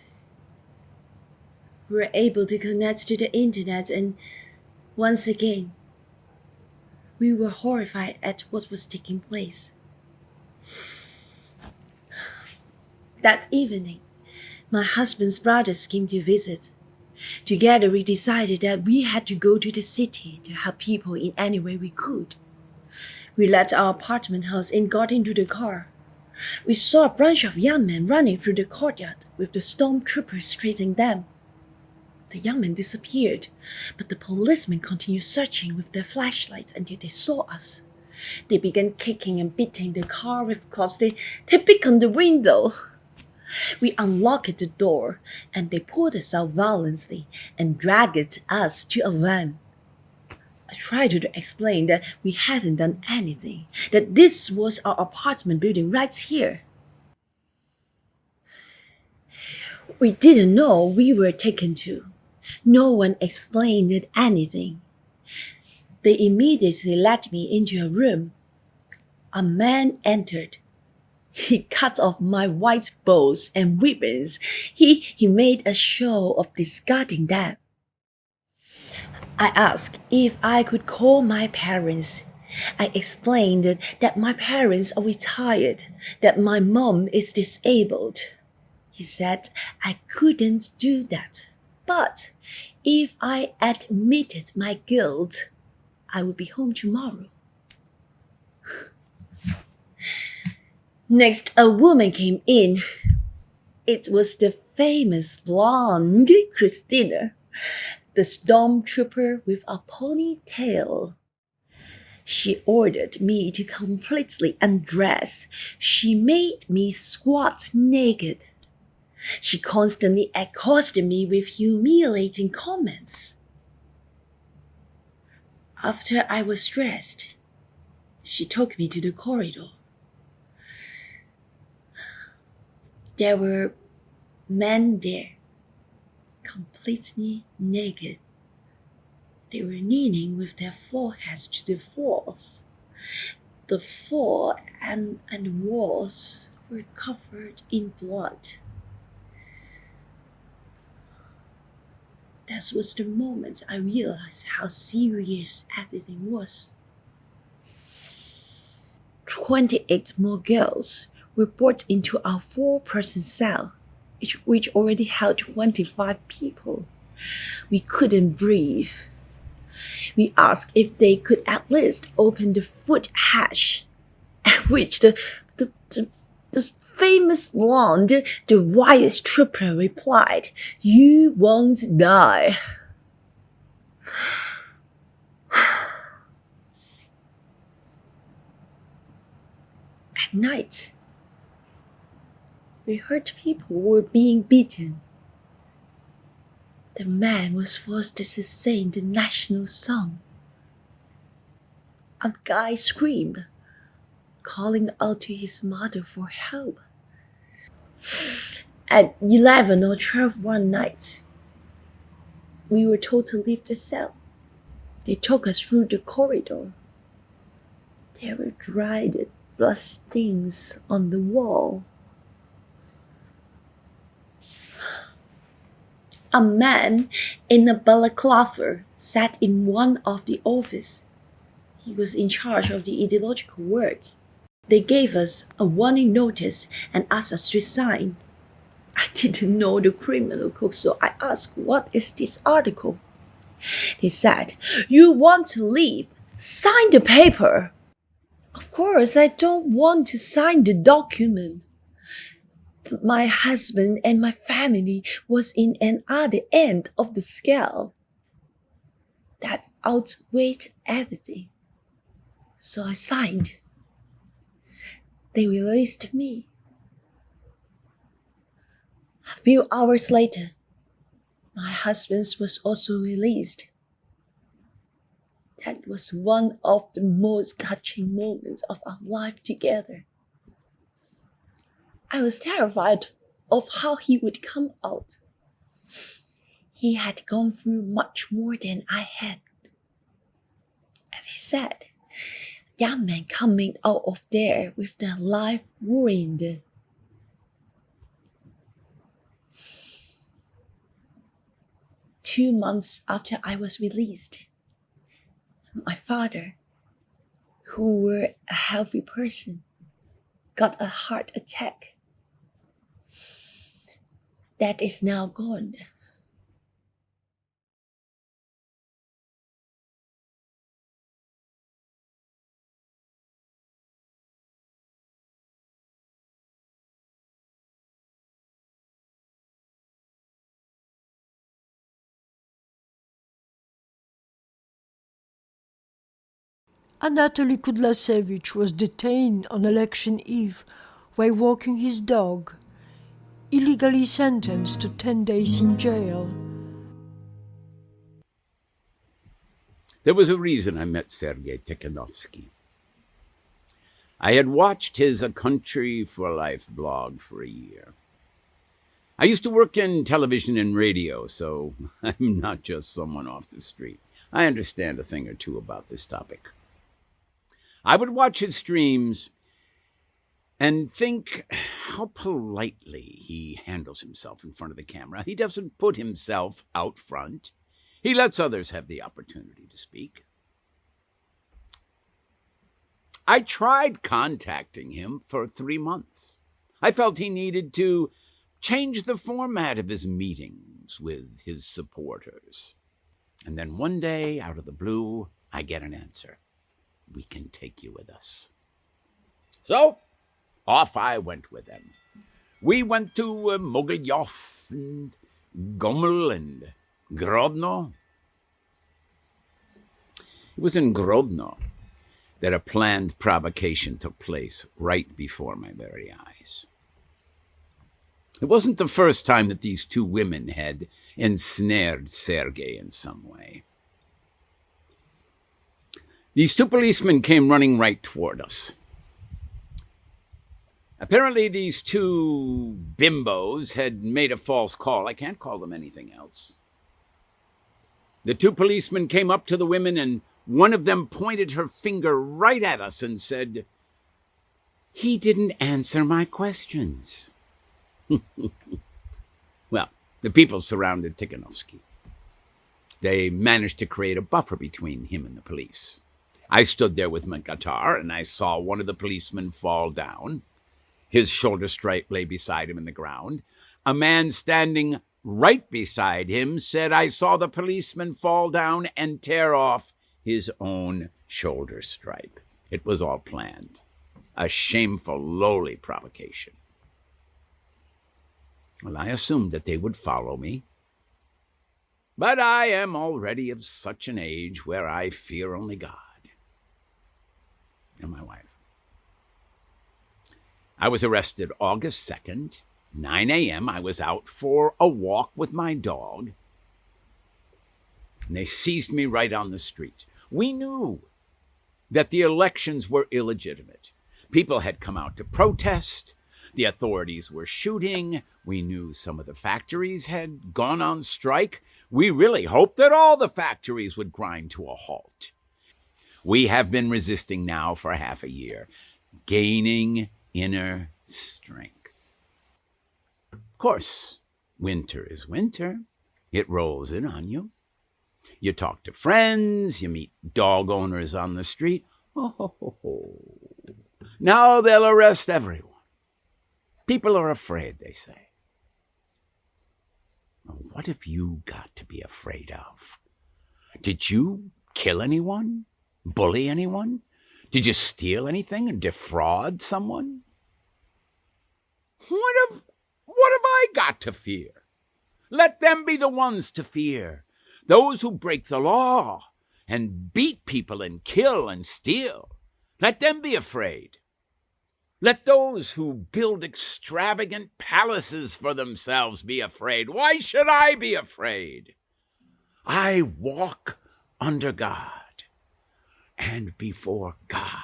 We were able to connect to the internet, and once again, We were horrified at what was taking place. That evening, my husband's brothers came to visit. Together, we decided that we had to go to the city to help people in any way we could. We left our apartment house and got into the car. We saw a bunch of young men running through the courtyard with the stormtroopers chasing them. The young men disappeared, but the policemen continued searching with their flashlights until they saw us. They began kicking and beating the car with clubs. They beat on the window. We unlocked the door, and they pulled us out violently and dragged us to a van. I tried to explain that we hadn't done anything, that this was our apartment building right here. We didn't know we were taken to. No one explained anything. They immediately led me into a room. A man entered. He cut off my white bows and ribbons. He made a show of discarding them. I asked if I could call my parents. I explained that my parents are retired, that my mom is disabled. He said I couldn't do that, but if I admitted my guilt, I would be home tomorrow. Next, a woman came in. It was the famous blonde Christina, the stormtrooper with a ponytail. She ordered me to completely undress. She made me squat naked. She constantly accosted me with humiliating comments. After I was dressed, she took me to the corridor. There were men there, completely naked. They were kneeling with their foreheads to the floors. The floor and the walls were covered in blood. That was the moment I realized how serious everything was. 28 more girls were brought into our 4-person cell, which already held 25 people. We couldn't breathe. We asked if they could at least open the foot hatch, at which the famous blonde, the wise trooper replied, "You won't die." At night, we heard people were being beaten. The man was forced to sing the national song. A guy screamed, calling out to his mother for help. At 11 or 12 one night, we were told to leave the cell. They took us through the corridor. There were dried blood stains on the wall. A man in a balaclava sat in one of the offices. He was in charge of the ideological work. They gave us a warning notice and asked us to sign. I didn't know the criminal code, so I asked, "What is this article?" He said, "You want to leave? Sign the paper." Of course, I don't want to sign the document. But my husband and my family was in another end of the scale. That outweighed everything. So I signed. They released me. A few hours later, my husband was also released. That was one of the most touching moments of our life together. I was terrified of how he would come out. He had gone through much more than I had. As he said, young men coming out of there with their life ruined. Two months after I was released, my father who were a healthy person got a heart attack. That is now gone. Anatoly Kudlasevich was detained on election eve while walking his dog, illegally sentenced to 10 days in jail. There was a reason I met Sergei Tikhanovsky. I had watched his A Country for Life blog for a year. I used to work in television and radio, so I'm not just someone off the street. I understand a thing or two about this topic. I would watch his streams and think how politely he handles himself in front of the camera. He doesn't put himself out front. He lets others have the opportunity to speak. I tried contacting him for 3 months. I felt he needed to change the format of his meetings with his supporters. And then one day, out of the blue, I get an answer. We can take you with us. So, off I went with them. We went to Mogilev and Gomel and Grodno. It was in Grodno that a planned provocation took place right before my very eyes. It wasn't the first time that these two women had ensnared Sergei in some way. These two policemen came running right toward us. Apparently, these two bimbos had made a false call. I can't call them anything else. The two policemen came up to the women, and one of them pointed her finger right at us and said, "He didn't answer my questions." Well, the people surrounded Tikhanovsky. They managed to create a buffer between him and the police. I stood there with my guitar, and I saw one of the policemen fall down. His shoulder stripe lay beside him in the ground. A man standing right beside him said, "I saw the policeman fall down and tear off his own shoulder stripe." It was all planned. A shameful, lowly provocation. Well, I assumed that they would follow me. But I am already of such an age where I fear only God and my wife. I was arrested August 2nd, 9 a.m. I was out for a walk with my dog, and they seized me right on the street. We knew that the elections were illegitimate. People had come out to protest. The authorities were shooting. We knew some of the factories had gone on strike. We really hoped that all the factories would grind to a halt. We have been resisting now for half a year, gaining inner strength. Of course, winter is winter. It rolls in on you. You talk to friends, you meet dog owners on the street. Now they'll arrest everyone. People are afraid, they say. What have you got to be afraid of? Did you kill anyone? Bully anyone? Did you steal anything and defraud someone? What have I got to fear? Let them be the ones to fear. Those who break the law and beat people and kill and steal. Let them be afraid. Let those who build extravagant palaces for themselves be afraid. Why should I be afraid? I walk under God and before God.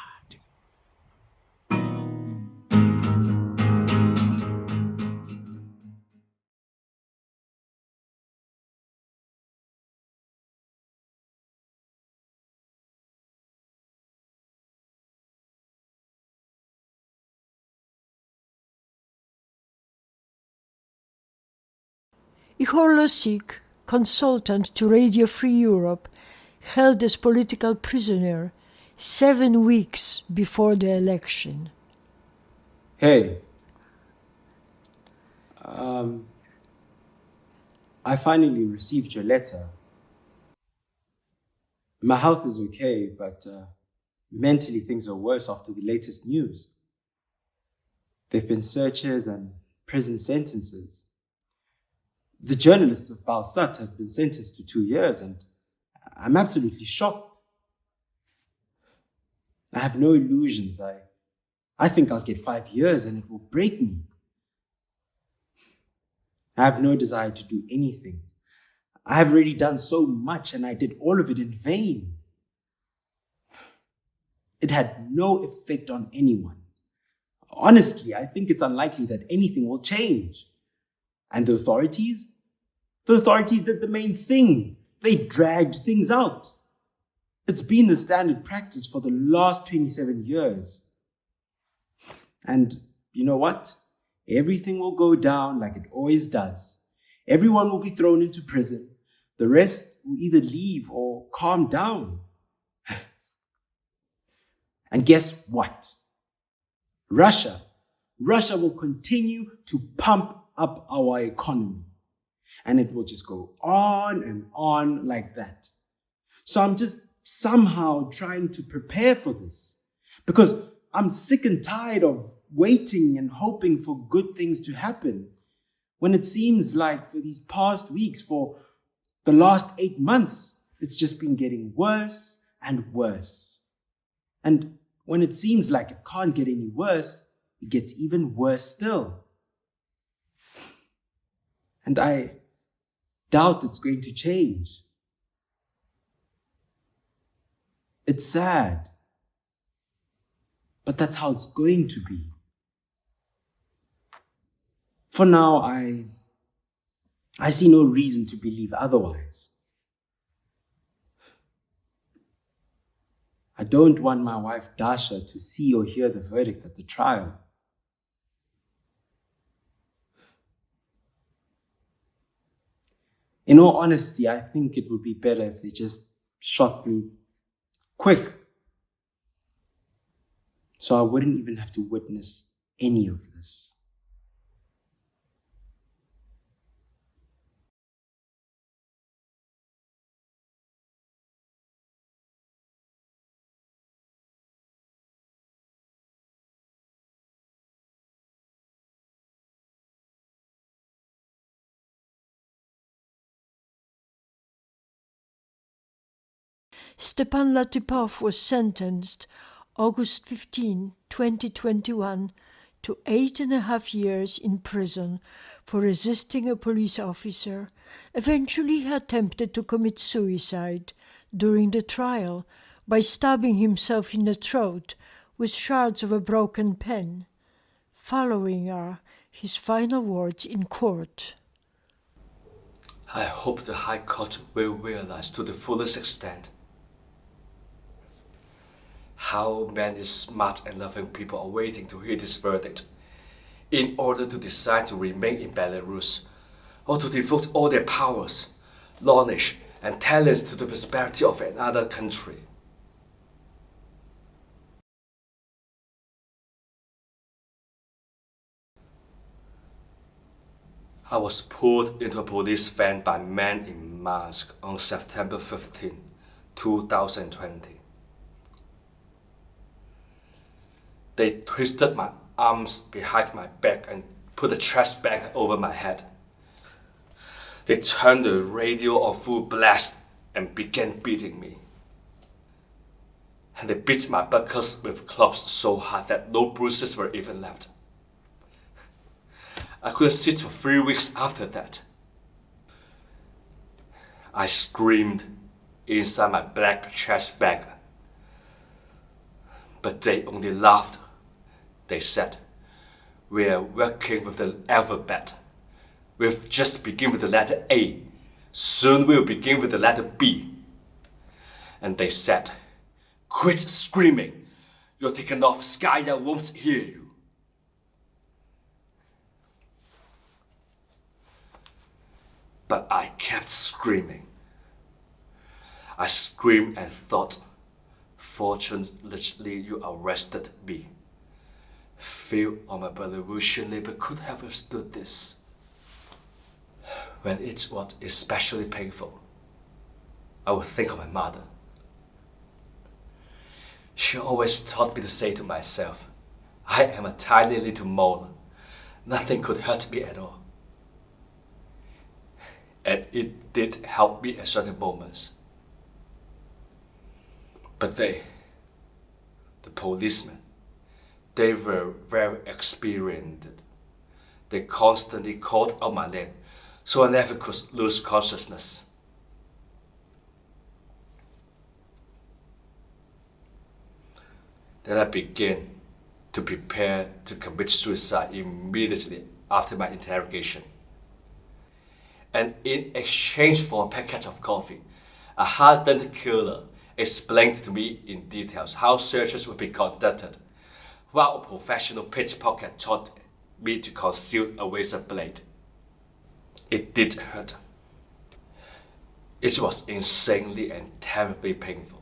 Ihor Losik, consultant to Radio Free Europe, held as political prisoner, 7 weeks before the election. Hey, I finally received your letter. My health is okay, but mentally things are worse after the latest news. There have been searches and prison sentences. The journalists of Balsat have been sentenced to 2 years, and I'm absolutely shocked. I have no illusions. I think I'll get 5 years and it will break me. I have no desire to do anything. I have already done so much and I did all of it in vain. It had no effect on anyone. Honestly, I think it's unlikely that anything will change. And the authorities did the main thing. They dragged things out. It's been the standard practice for the last 27 years. And you know what? Everything will go down like it always does. Everyone will be thrown into prison. The rest will either leave or calm down. And guess what? Russia will continue to pump up our economy. And it will just go on and on like that. So I'm just somehow trying to prepare for this. Because I'm sick and tired of waiting and hoping for good things to happen. When it seems like for these past weeks, for the last 8 months, it's just been getting worse and worse. And when it seems like it can't get any worse, it gets even worse still. And I doubt it's going to change. It's sad, but that's how it's going to be. For now, I see no reason to believe otherwise. I don't want my wife Dasha to see or hear the verdict at the trial. In all honesty, I think it would be better if they just shot me quick, so I wouldn't even have to witness any of this. Stepan Latipov was sentenced August 15, 2021 to 8.5 years in prison for resisting a police officer. Eventually he attempted to commit suicide during the trial by stabbing himself in the throat with shards of a broken pen. Following are his final words in court. I hope the High Court will realize to the fullest extent how many smart and loving people are waiting to hear this verdict in order to decide to remain in Belarus or to devote all their powers, knowledge, and talents to the prosperity of another country. I was pulled into a police van by men in masks on September 15, 2020. They twisted my arms behind my back and put a trash bag over my head. They turned the radio on full blast and began beating me. And they beat my buttocks with clubs so hard that no bruises were even left. I couldn't sit for 3 weeks after that. I screamed inside my black trash bag. But they only laughed. They said, "We're working with the alphabet. We've just begun with the letter A. Soon we'll begin with the letter B." And they said, "Quit screaming. You're taken off. Skaya won't hear you." But I kept screaming. I screamed and thought, Fortunately, you arrested me. Few of my Belarusian neighbors could have withstood this. When it was especially painful, I would think of my mother. She always taught me to say to myself, I am a tiny little mole. Nothing could hurt me at all. And it did help me at certain moments. But they, the policemen, they were very experienced. They constantly called out my name, so I never could lose consciousness. Then I began to prepare to commit suicide immediately after my interrogation. And in exchange for a packet of coffee, a hardened killer explained to me in details how searches would be conducted, while a professional pickpocket taught me to conceal a razor blade. It did hurt. It was insanely and terribly painful.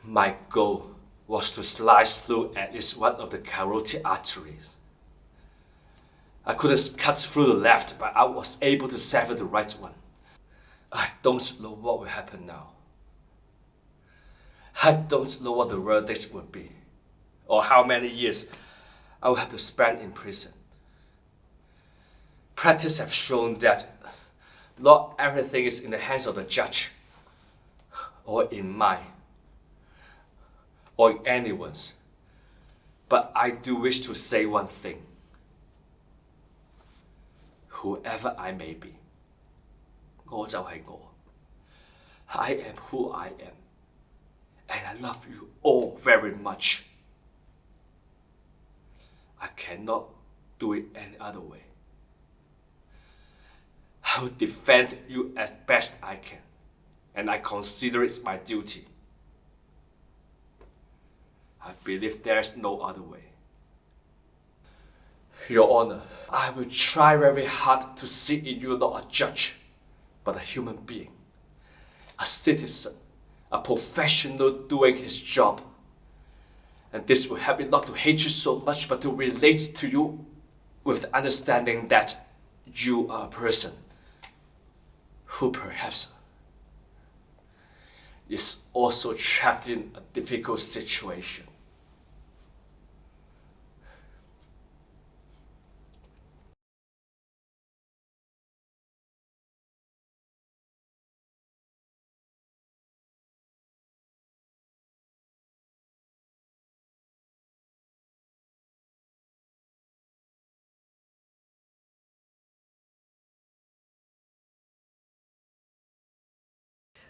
My goal was to slice through at least one of the carotid arteries. I couldn't cut through the left, but I was able to sever the right one. I don't know what will happen now. I don't know what the verdict would be, or how many years I will have to spend in prison. Practice has shown that not everything is in the hands of the judge, or in mine, or in anyone's. But I do wish to say one thing. Whoever I may be, 我就係我. I am who I am, and I love you all very much. I cannot do it any other way. I will defend you as best I can, and I consider it my duty. I believe there's no other way. Your Honor, I will try very hard to see in you not a judge, but a human being, a citizen, a professional doing his job. And this will help me not to hate you so much, but to relate to you with the understanding that you are a person who perhaps is also trapped in a difficult situation.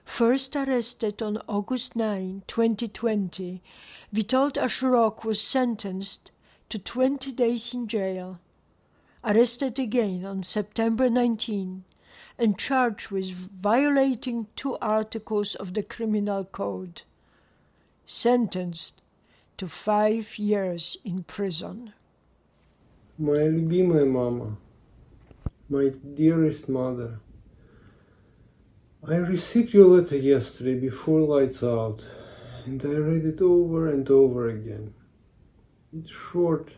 First arrested on August 9, 2020, Witold Ashrok was sentenced to 20 days in jail. Arrested again on September 19 and charged with violating 2 articles of the Criminal Code. Sentenced to 5 years in prison. Моя любимая мама, my dearest mother, I received your letter yesterday before lights out, and I read it over and over again. It's short,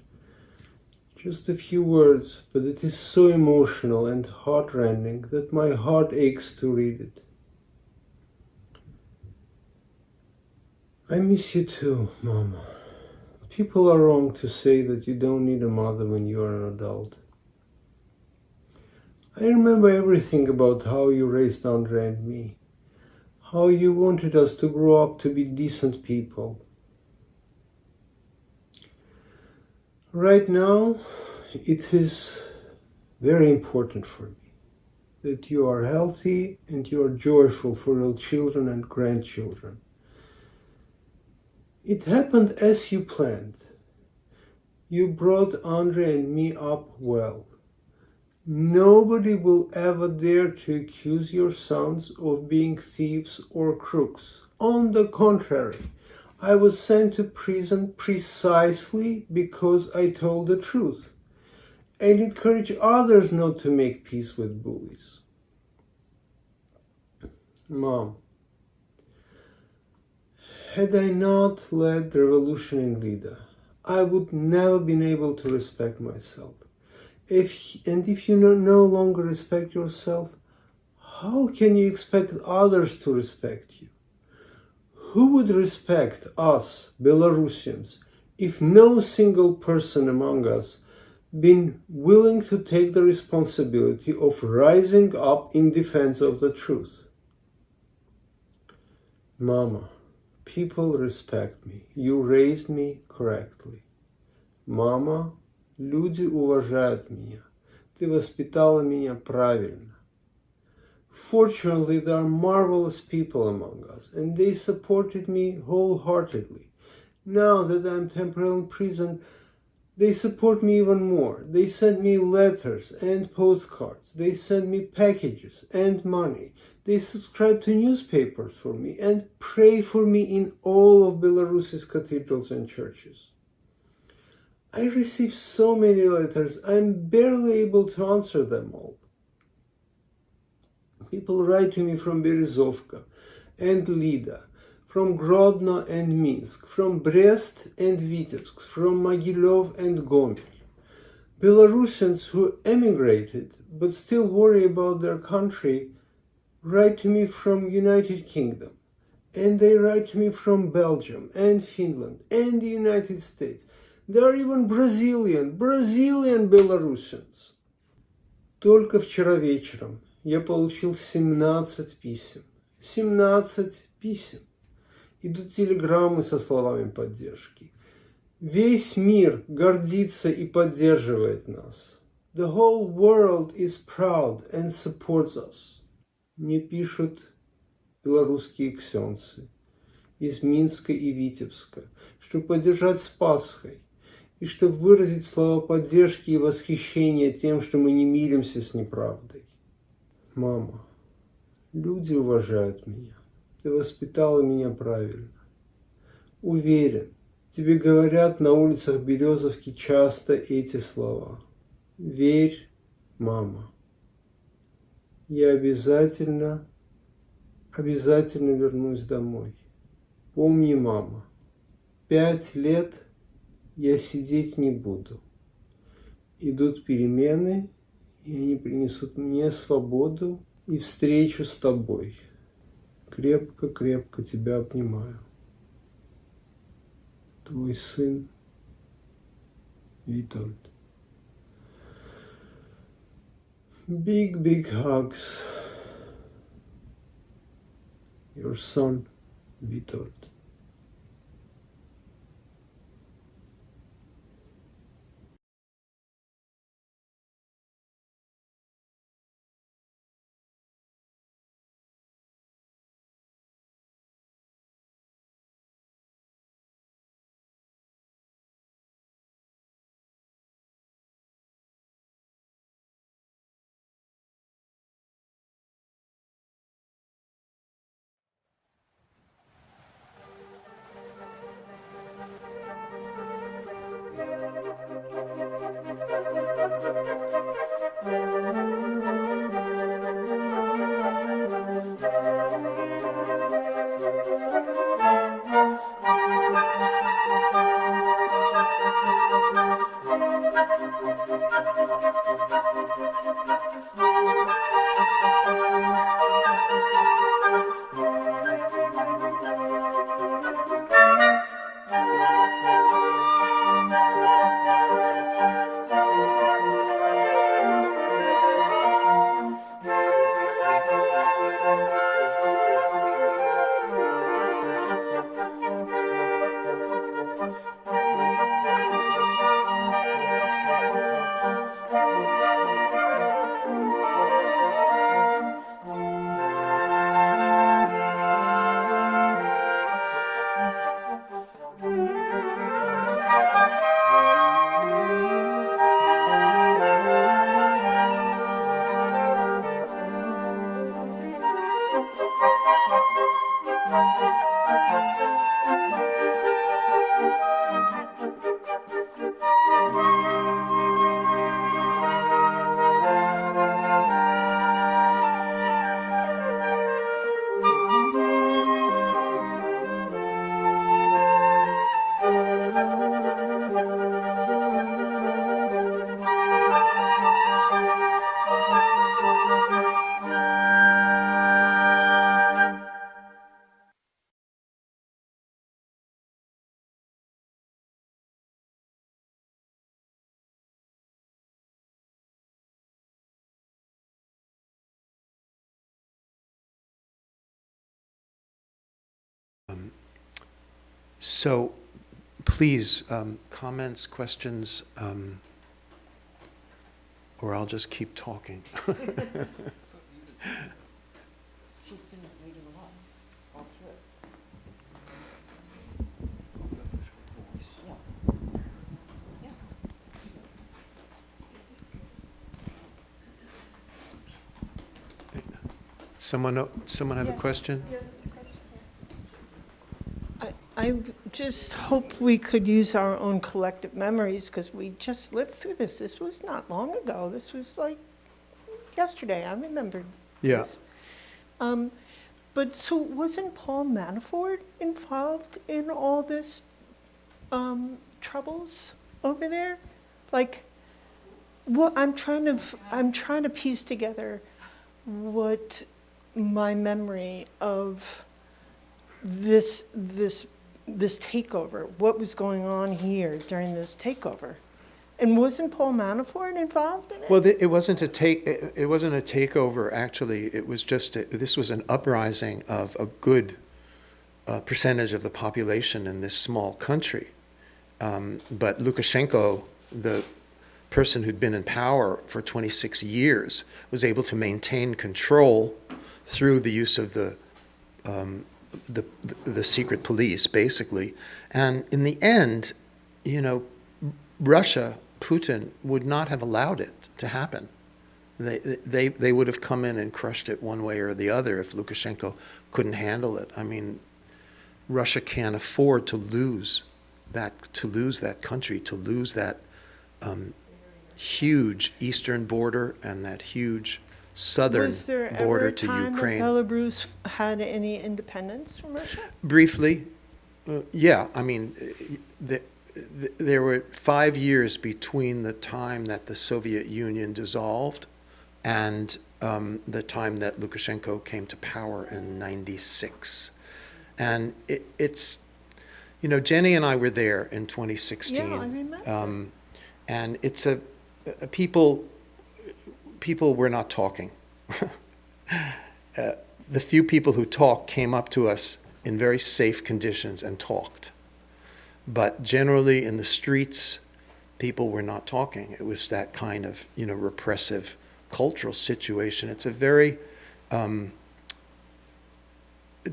just a few words, but it is so emotional and heartrending that my heart aches to read it. I miss you too, Mama. People are wrong to say that you don't need a mother when you are an adult. I remember everything about how you raised Andre and me, how you wanted us to grow up to be decent people. Right now, it is very important for me that you are healthy and you are joyful for your children and grandchildren. It happened as you planned. You brought Andre and me up well. Nobody will ever dare to accuse your sons of being thieves or crooks. On the contrary, I was sent to prison precisely because I told the truth and encourage others not to make peace with bullies. Mom, Had I not led the revolution in Lida, I would never been able to respect myself. If you no longer respect yourself, how can you expect others to respect you? Who would respect us, Belarusians, if no single person among us been willing to take the responsibility of rising up in defense of the truth? Mama, people respect me. You raised me correctly. Мама, люди уважают меня. Ты воспитала меня правильно. Fortunately, there are marvelous people among us, and they supported me wholeheartedly. Now that I'm temporarily in prison, they support me even more. They send me letters and postcards. They send me packages and money. They subscribe to newspapers for me and pray for me in all of Belarus's cathedrals and churches. I receive so many letters, I'm barely able to answer them all. People write to me from Berezovka and Lida, from Grodno and Minsk, from Brest and Vitebsk, from Mogilov and Gomel. Belarusians who emigrated but still worry about their country write to me from United Kingdom, and they write to me from Belgium and Finland and the United States. There are even Brazilian Belarusians. Только вчера вечером я получил 17 писем. 17 писем. Идут телеграммы со словами поддержки. Весь мир гордится и поддерживает нас. The whole world is proud and supports us. Мне пишут белорусские ксенцы из Минска и Витебска, чтобы поддержать с Пасхой, и чтобы выразить слова поддержки и восхищения тем, что мы не миримся с неправдой. Мама, люди уважают меня. Ты воспитала меня правильно. Уверен, тебе говорят на улицах Березовки часто эти слова. Верь, мама. Я обязательно вернусь домой. Помни, мама, 5 лет я сидеть не буду. Идут перемены, и они принесут мне свободу и встречу с тобой. Крепко-крепко тебя обнимаю. Твой сын Витольд. Big hugs. Your son Witold. So please, comments, questions, or I'll just keep talking. Someone have a question? I just hope we could use our own collective memories because we just lived through this. This was not long ago. This was like yesterday. I remember Yeah. this. But so wasn't Paul Manafort involved in all this troubles over there? Like, what I'm trying to piece together what my memory of this takeover, what was going on here during this takeover. And wasn't Paul Manafort involved in it? Well, it wasn't a takeover. Actually, it was just this was an uprising of a good percentage of the population in this small country. But Lukashenko, the person who'd been in power for 26 years, was able to maintain control through the use of the secret police, basically. And in the end, Russia, Putin, would not have allowed it to happen. They would have come in and crushed it one way or the other if Lukashenko couldn't handle it. I mean, Russia can't afford to lose that country, to lose that huge eastern border and that huge southern border to Ukraine. Was there ever a time that Belarus had any independence from Russia? Briefly, yeah. I mean, there were 5 years between the time that the Soviet Union dissolved and the time that Lukashenko came to power in '96. And it's, Jenny and I were there in 2016. Yeah, I remember. And it's people were not talking. The few people who talked came up to us in very safe conditions and talked. But generally in the streets, people were not talking. It was that kind of, repressive cultural situation. It's a very,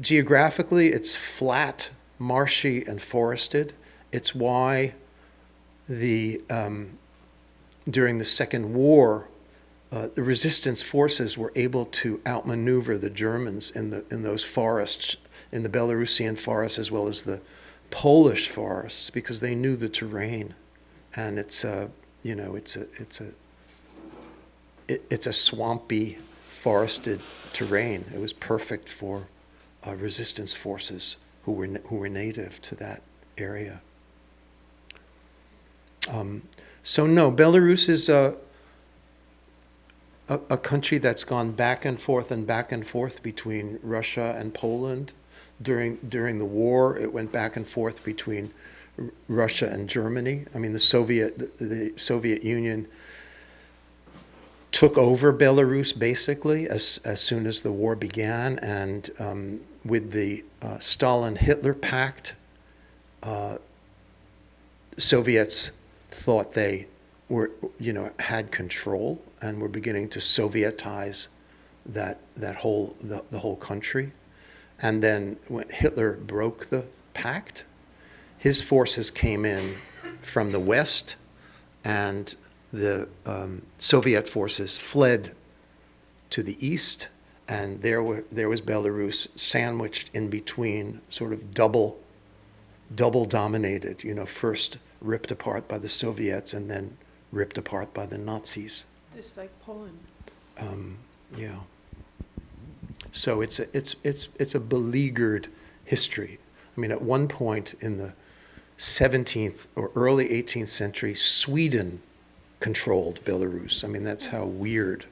geographically, it's flat, marshy, and forested. It's why during the Second War, the resistance forces were able to outmaneuver the Germans in those forests, in the Belarusian forests as well as the Polish forests, because they knew the terrain, and it's a swampy, forested terrain. It was perfect for resistance forces who were native to that area. So no, Belarus is a country that's gone back and forth between Russia and Poland. During the war, it went back and forth between Russia and Germany. I mean, the Soviet Union took over Belarus basically as soon as the war began, and with the Stalin-Hitler pact, Soviets thought they were, had control and were beginning to Sovietize the whole country. And then when Hitler broke the pact, his forces came in from the west, and the Soviet forces fled to the east, and there was Belarus sandwiched in between, sort of double dominated, first ripped apart by the Soviets and then ripped apart by the Nazis. Just like Poland. Yeah. So it's a beleaguered history. I mean, at one point in the 17th or early 18th century, Sweden controlled Belarus. I mean, that's how weird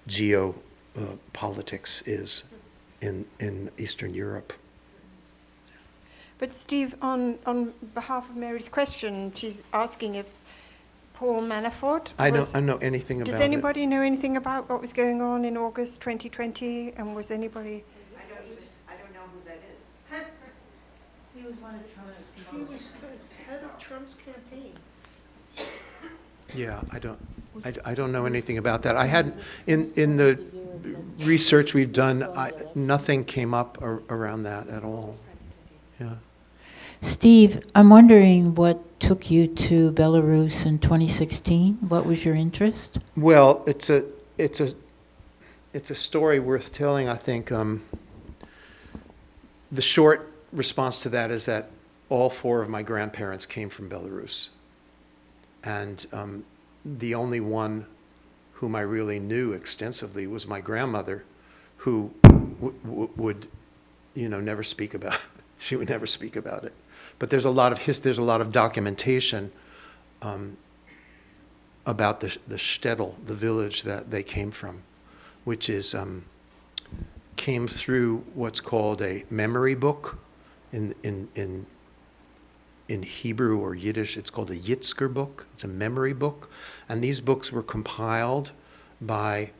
geopolitics is in Eastern Europe. But Steve, on behalf of Mary's question, she's asking if Paul Manafort I don't know anything about it. Does anybody know anything about what was going on in August 2020? And was anybody... I don't know who that is. He was one of Trump's people. he was the head of Trump's campaign. Yeah, I don't know anything about that. I had, in the research we've done, nothing came up around that at all. Yeah. Steve, I'm wondering what took you to Belarus in 2016? What was your interest? Well, it's a story worth telling, I think. The short response to that is that all four of my grandparents came from Belarus. And the only one whom I really knew extensively was my grandmother, who would, never speak about it. She would never speak about it. But there's a lot of documentation about the shtetl, the village that they came from, which is came through what's called a memory book in Hebrew or Yiddish. It's called a Yitzker book. It's a memory book, and these books were compiled by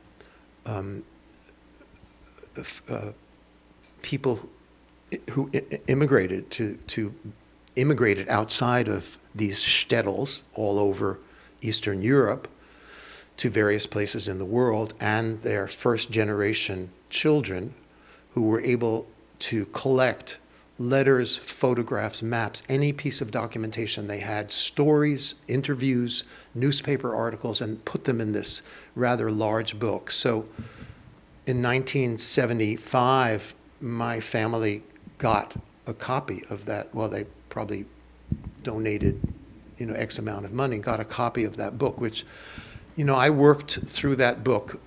people who immigrated outside of these shtetls all over Eastern Europe to various places in the world, and their first generation children who were able to collect letters, photographs, maps, any piece of documentation they had, stories, interviews, newspaper articles, and put them in this rather large book. So in 1975, my family got a copy of that. Well, they probably donated, X amount of money, got a copy of that book, which, I worked through that book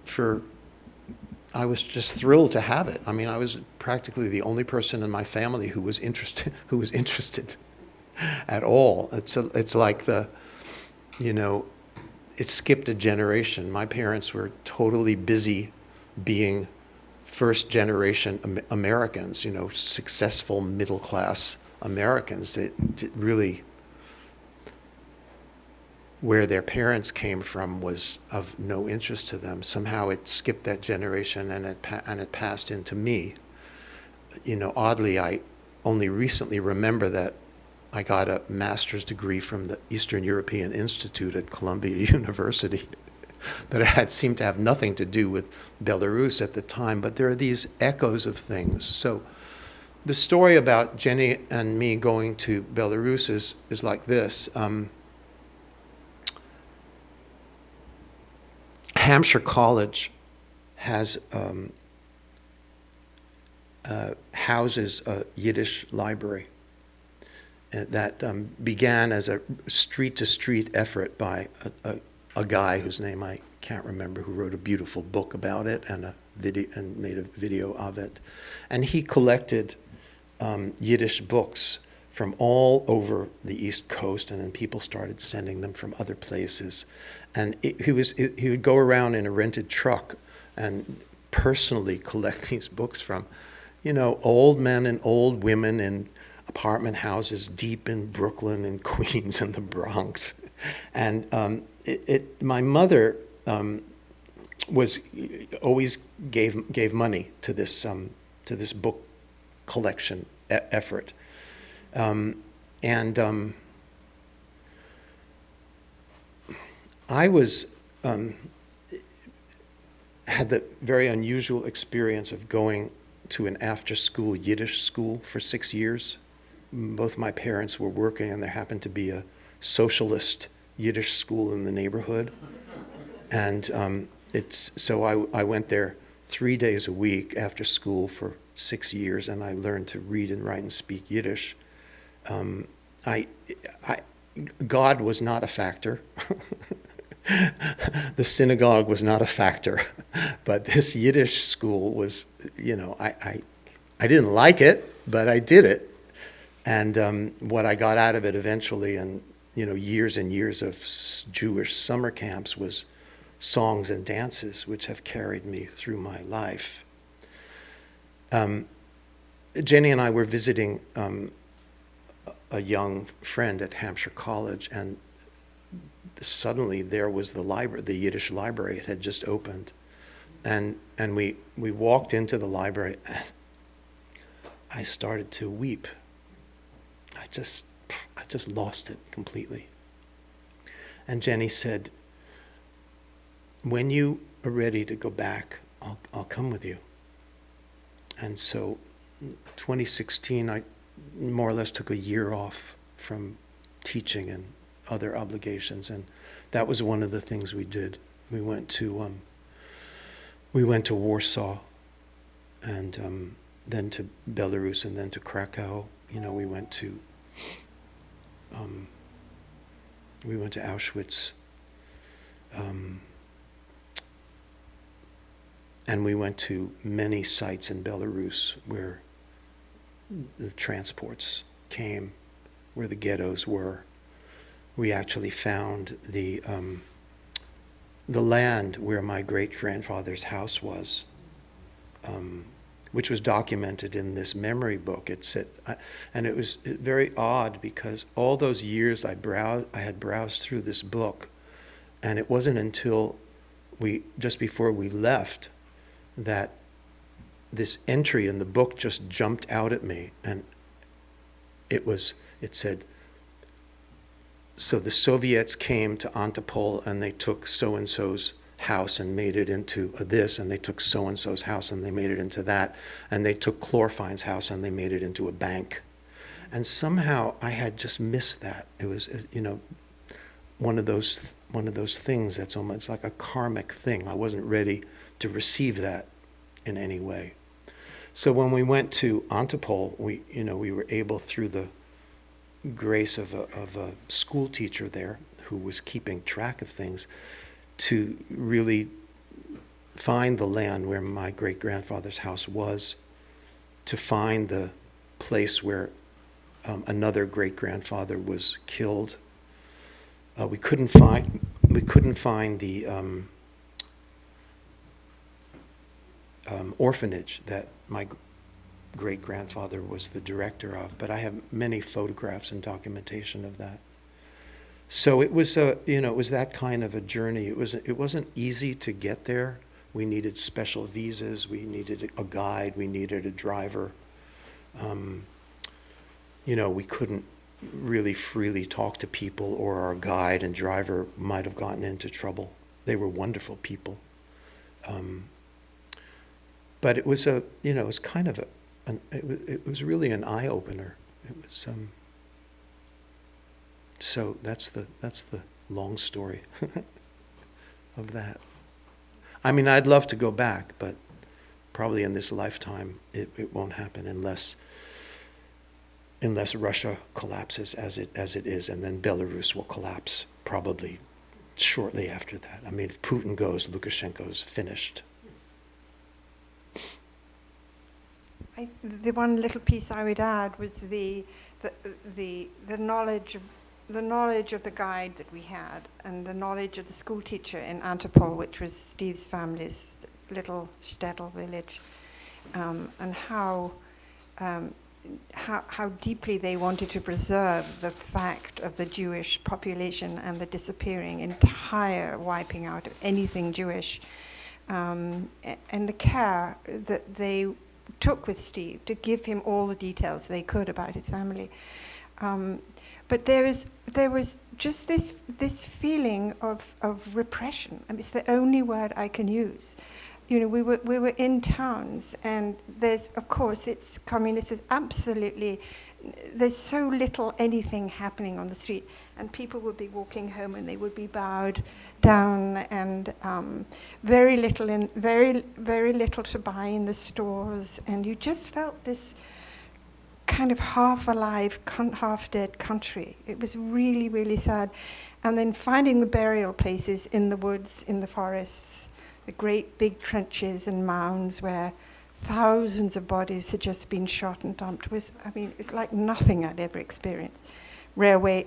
I was just thrilled to have it. I mean, I was practically the only person in my family who was interested at all. It's like it skipped a generation. My parents were totally busy being first generation Americans, successful middle class Americans. It really, where their parents came from was of no interest to them. Somehow it skipped that generation and it passed into me. Oddly, I only recently remember that I got a master's degree from the Eastern European Institute at Columbia University. But it seemed to have nothing to do with Belarus at the time. But there are these echoes of things. So the story about Jenny and me going to Belarus is like this. Hampshire College has houses a Yiddish library that began as a street-to-street effort by a guy whose name I can't remember, who wrote a beautiful book about it and made a video of it. And he collected Yiddish books from all over the East Coast, and then people started sending them from other places. And he would go around in a rented truck and personally collect these books from, old men and old women in apartment houses deep in Brooklyn and Queens and the Bronx. And my mother was always gave money to this book collection effort. I had the very unusual experience of going to an after-school Yiddish school for 6 years. Both my parents were working, and there happened to be a socialist Yiddish school in the neighborhood. And so I went there 3 days a week after school for 6 years, and I learned to read and write and speak Yiddish. God was not a factor. The synagogue was not a factor, but this Yiddish school was, I didn't like it, but I did it. And what I got out of it eventually, and years and years of Jewish summer camps, was songs and dances, which have carried me through my life. Jenny and I were visiting a young friend at Hampshire College, and suddenly there was the library, the Yiddish library. It had just opened, and we walked into the library. And I started to weep. I just just lost it completely. And Jenny said, when you are ready to go back, I'll come with you. And so 2016, I more or less took a year off from teaching and other obligations, and that was one of the things we did. We went to Warsaw, and then to Belarus, and then to Krakow. You know, we went to Auschwitz, and we went to many sites in Belarus where the transports came, where the ghettos were. We actually found the land where my great-grandfather's house was, which was documented in this memory book. It said, and it was very odd because all those years I had browsed through this book, and it wasn't until just before we left that this entry in the book just jumped out at me, and it said, so the Soviets came to Antipol and they took so-and-so's house and made it into this, and they took so-and-so's house and they made it into that, and they took Clorfeine's house and they made it into a bank. And somehow I had just missed that. It was, you know, one of those things that's almost like a karmic thing. I wasn't ready to receive that in any way. So when we went to Antipol, we were able, through the grace of a school teacher there who was keeping track of things, to really find the land where my great-grandfather's house was, to find the place where another great-grandfather was killed. We couldn't find the orphanage that my great-grandfather was the director of, but I have many photographs and documentation of that. So it was it was that kind of a journey. It wasn't easy to get there. We needed special visas. We needed a guide. We needed a driver. We couldn't really freely talk to people, or our guide and driver might have gotten into trouble. They were wonderful people. But it was it was kind of it was really an eye-opener. It was so that's the long story of that. I mean, I'd love to go back, but probably in this lifetime it won't happen unless Russia collapses as it is, and then Belarus will collapse probably shortly after that. I mean, if Putin goes, Lukashenko's finished. The one little piece I would add was the knowledge of the guide that we had, and the knowledge of the school teacher in Antipol, which was Steve's family's little shtetl village, and how deeply they wanted to preserve the fact of the Jewish population and the disappearing, entire wiping out of anything Jewish, and the care that they took with Steve to give him all the details they could about his family. But there was just this feeling of repression. I mean, it's the only word I can use. We were in towns, and there's, of course, it's communist. There's absolutely, there's so little anything happening on the street, and people would be walking home and they would be bowed down, and very little to buy in the stores, and you just felt this kind of half alive, half dead country. It was really, really sad. And then finding the burial places in the woods, in the forests, the great big trenches and mounds where thousands of bodies had just been shot and dumped, was, I mean, it's like nothing I'd ever experienced. Railway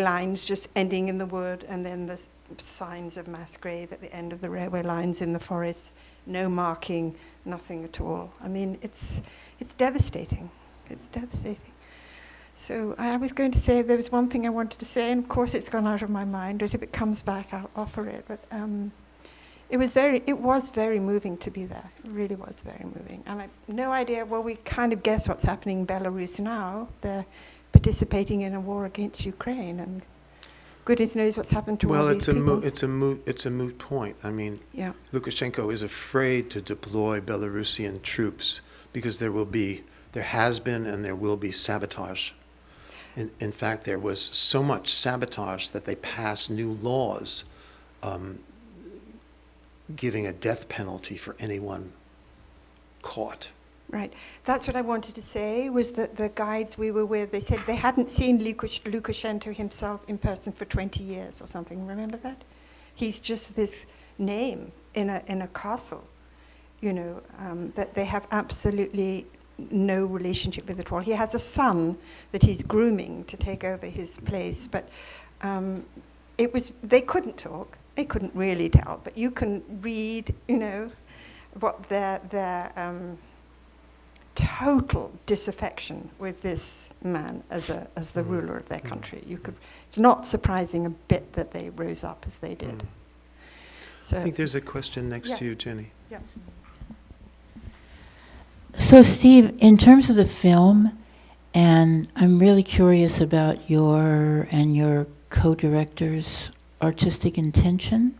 lines just ending in the wood, and then the signs of mass grave at the end of the railway lines in the forest, no marking, nothing at all. I mean, it's devastating. It's devastating. So I was going to say, there was one thing I wanted to say, and of course it's gone out of my mind, but if it comes back, I'll offer it. But it was very moving to be there. It really was very moving. And I have no idea, well, we kind of guess what's happening in Belarus now. They're participating in a war against Ukraine, and goodness knows what's happened to all these people. It's a moot point. I mean, Yeah. Lukashenko is afraid to deploy Belarusian troops because there has been and there will be sabotage. In fact, there was so much sabotage that they passed new laws giving a death penalty for anyone caught. Right. That's what I wanted to say, was that the guides we were with, they said they hadn't seen Lukashenko himself in person for 20 years or something. Remember that? He's just this name in a castle, you know, that they have absolutely no relationship with at all. He has a son that he's grooming to take over his place, but they couldn't talk. They couldn't really tell, but you can read, you know, what their total disaffection with this man as the ruler of their country. It's not surprising a bit that they rose up as they did. So, I think there's a question next to you, Jenny. Yeah. So, Steve, in terms of the film, and I'm really curious about your and your co-director's artistic intention.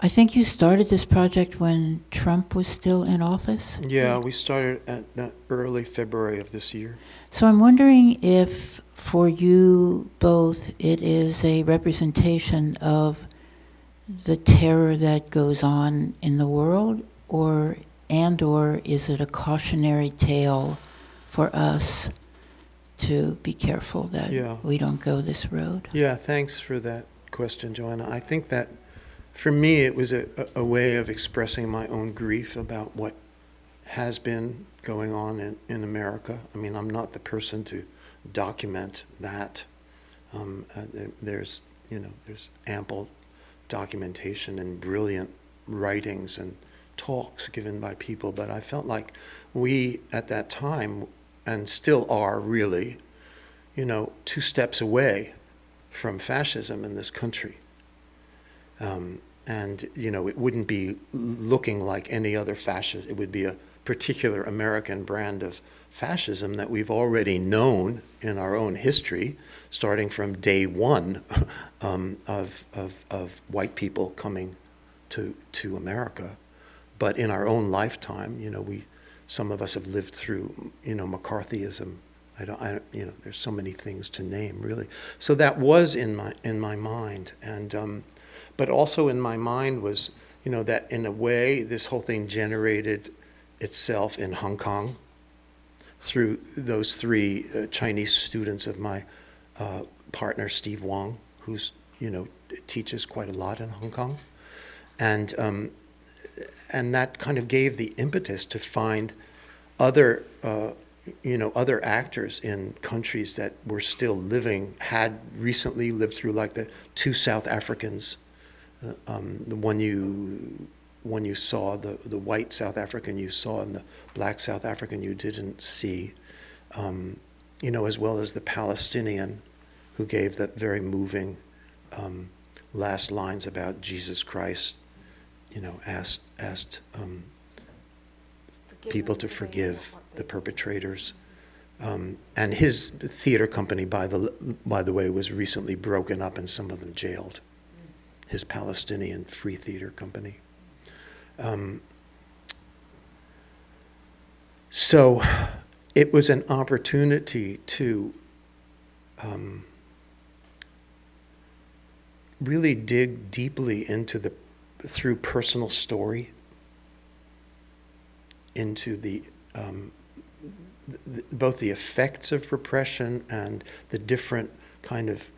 I think you started this project when Trump was still in office? Yeah, we started at early February of this year. So I'm wondering if for you both it is a representation of the terror that goes on in the world, or is it a cautionary tale for us to be careful that we don't go this road? Yeah, thanks for that question, Joanna. I think that for me it was a way of expressing my own grief about what has been going on in America. I mean, I'm not the person to document that. There's ample documentation and brilliant writings and talks given by people, but I felt like we at that time, and still are really, 2 steps away from fascism in this country. And it wouldn't be looking like any other fascist. It would be a particular American brand of fascism that we've already known in our own history, starting from day one of white people coming to America. But in our own lifetime, some of us have lived through, McCarthyism. There's so many things to name, really. So that was in my mind, and but also in my mind was, that in a way this whole thing generated itself in Hong Kong through those 3 Chinese students of my partner Steve Wangh, who's teaches quite a lot in Hong Kong, and that kind of gave the impetus to find other other actors in countries that were still living, had recently lived through, like the 2 South Africans, the one you saw, the white South African you saw, and the black South African you didn't see, as well as the Palestinian who gave that very moving last lines about Jesus Christ, asked people to forgive the perpetrators. And his theater company, by the way, was recently broken up and some of them jailed. His Palestinian free theater company. So it was an opportunity to really dig deeply into through personal story, into both the effects of repression and the different kind of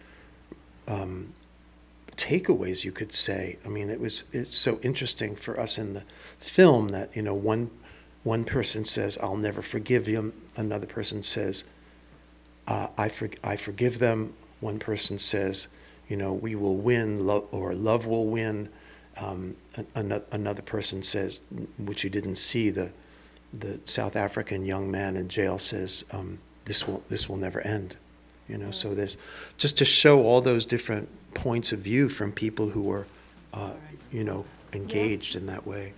takeaways, you could say. I mean, it's so interesting for us in the film that one person says, "I'll never forgive you," another person says, I forgive them." One person says, "We will win," or "Love will win." Another person says, which you didn't see, the South African young man in jail says, this will never end. So there's just to show all those different points of view from people who were engaged in that way.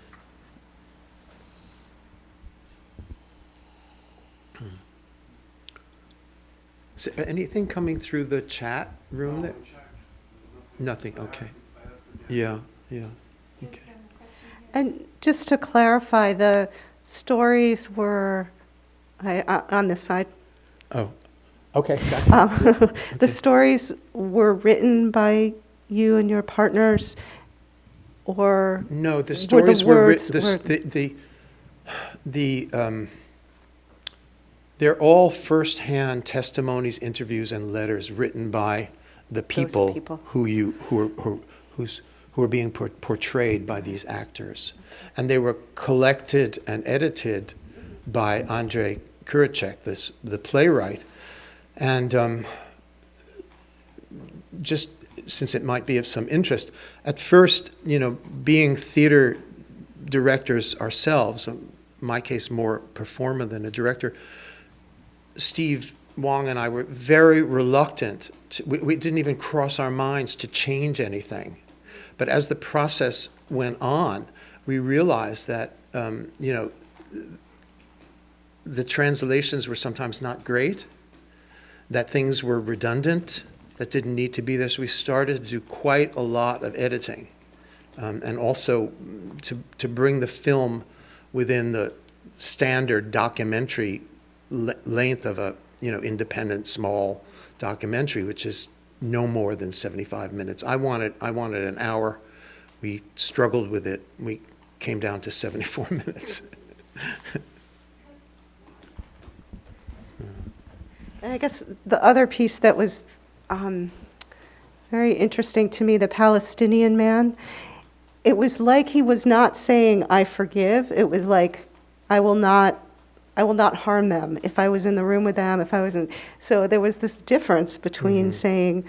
So anything coming through the chat room? That nothing. Okay. Yeah. Yeah. Okay. And just to clarify, the stories were on this side. Oh, okay. Gotcha. The stories were written by you and your partners, or no, the stories were written. They're all first-hand testimonies, interviews, and letters written by the people, who are being portrayed by these actors, and they were collected and edited by Andrei Kuracek, the playwright, and just since it might be of some interest, at first, being theater directors ourselves, in my case more performer than a director, Steve Wangh and I were very reluctant. We didn't even cross our minds to change anything. But as the process went on, we realized that, the translations were sometimes not great, that things were redundant, that didn't need to be there. So we started to do quite a lot of editing, and also to bring the film within the standard documentary length of a independent small documentary, which is no more than 75 minutes. I wanted an hour. We struggled with it. We came down to 74 minutes. And I guess the other piece that was very interesting to me, the Palestinian man, it was like he was not saying, I forgive. It was like, I will not harm them if I was in the room with them, if I wasn't. So there was this difference between saying,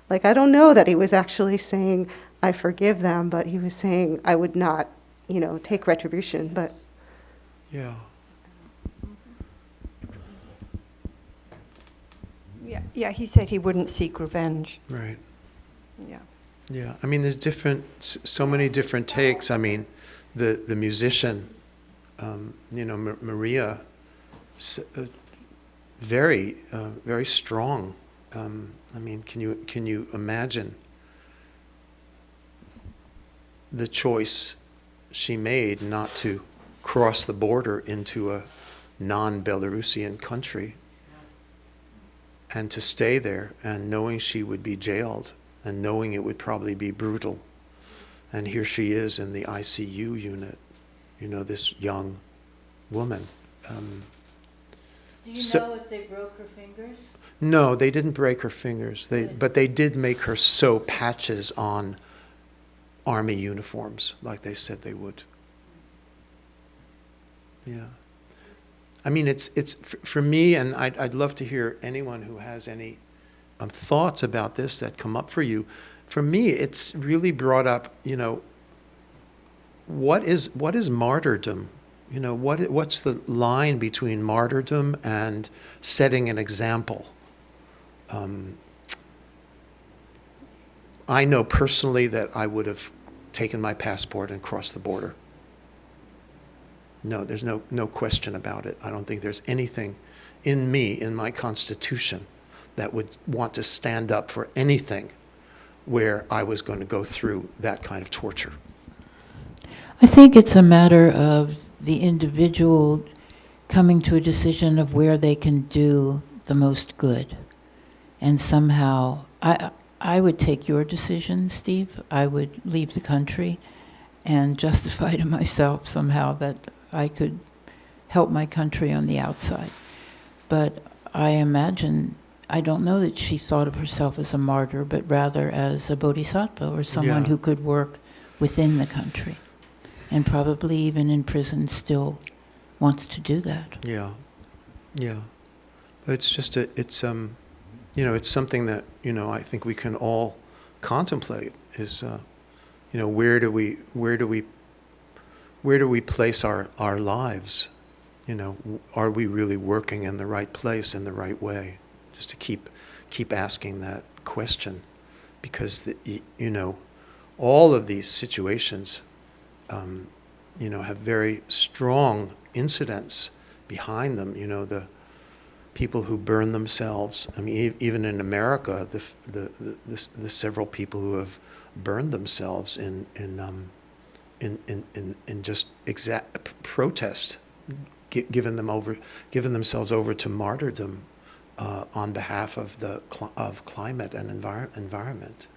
like, I don't know that he was actually saying, I forgive them, but he was saying, I would not, take retribution, but. Yeah. Yeah, he said he wouldn't seek revenge. Right. Yeah. Yeah, I mean, there's so many different takes. I mean, the musician, Maria, very, very strong. I mean, can you imagine the choice she made not to cross the border into a non-Belarusian country and to stay there, and knowing she would be jailed and knowing it would probably be brutal. And here she is in the ICU unit, this young woman. Do you know if they broke her fingers? No, they didn't break her fingers. But they did make her sew patches on army uniforms, like they said they would. Yeah. I mean, it's for me, and I'd love to hear anyone who has any thoughts about this that come up for you. For me, it's really brought up, what is martyrdom? What's the line between martyrdom and setting an example? I know personally that I would have taken my passport and crossed the border. No, there's no question about it. I don't think there's anything in me, in my constitution, that would want to stand up for anything where I was going to go through that kind of torture. I think it's a matter of the individual coming to a decision of where they can do the most good. And somehow, I would take your decision, Steve. I would leave the country and justify to myself somehow that I could help my country on the outside. But I imagine, I don't know that she thought of herself as a martyr, but rather as a bodhisattva, or someone who could work within the country, and probably even in prison still wants to do that. Yeah, yeah. But it's just it's something that I think we can all contemplate. Is where do we place our lives? Are we really working in the right place in the right way? Just to keep asking that question, because all of these situations, have very strong incidents behind them. people who burn themselves. I mean, even in America, the several people who have burned themselves in just protest, given themselves over to martyrdom on behalf of of climate and environment.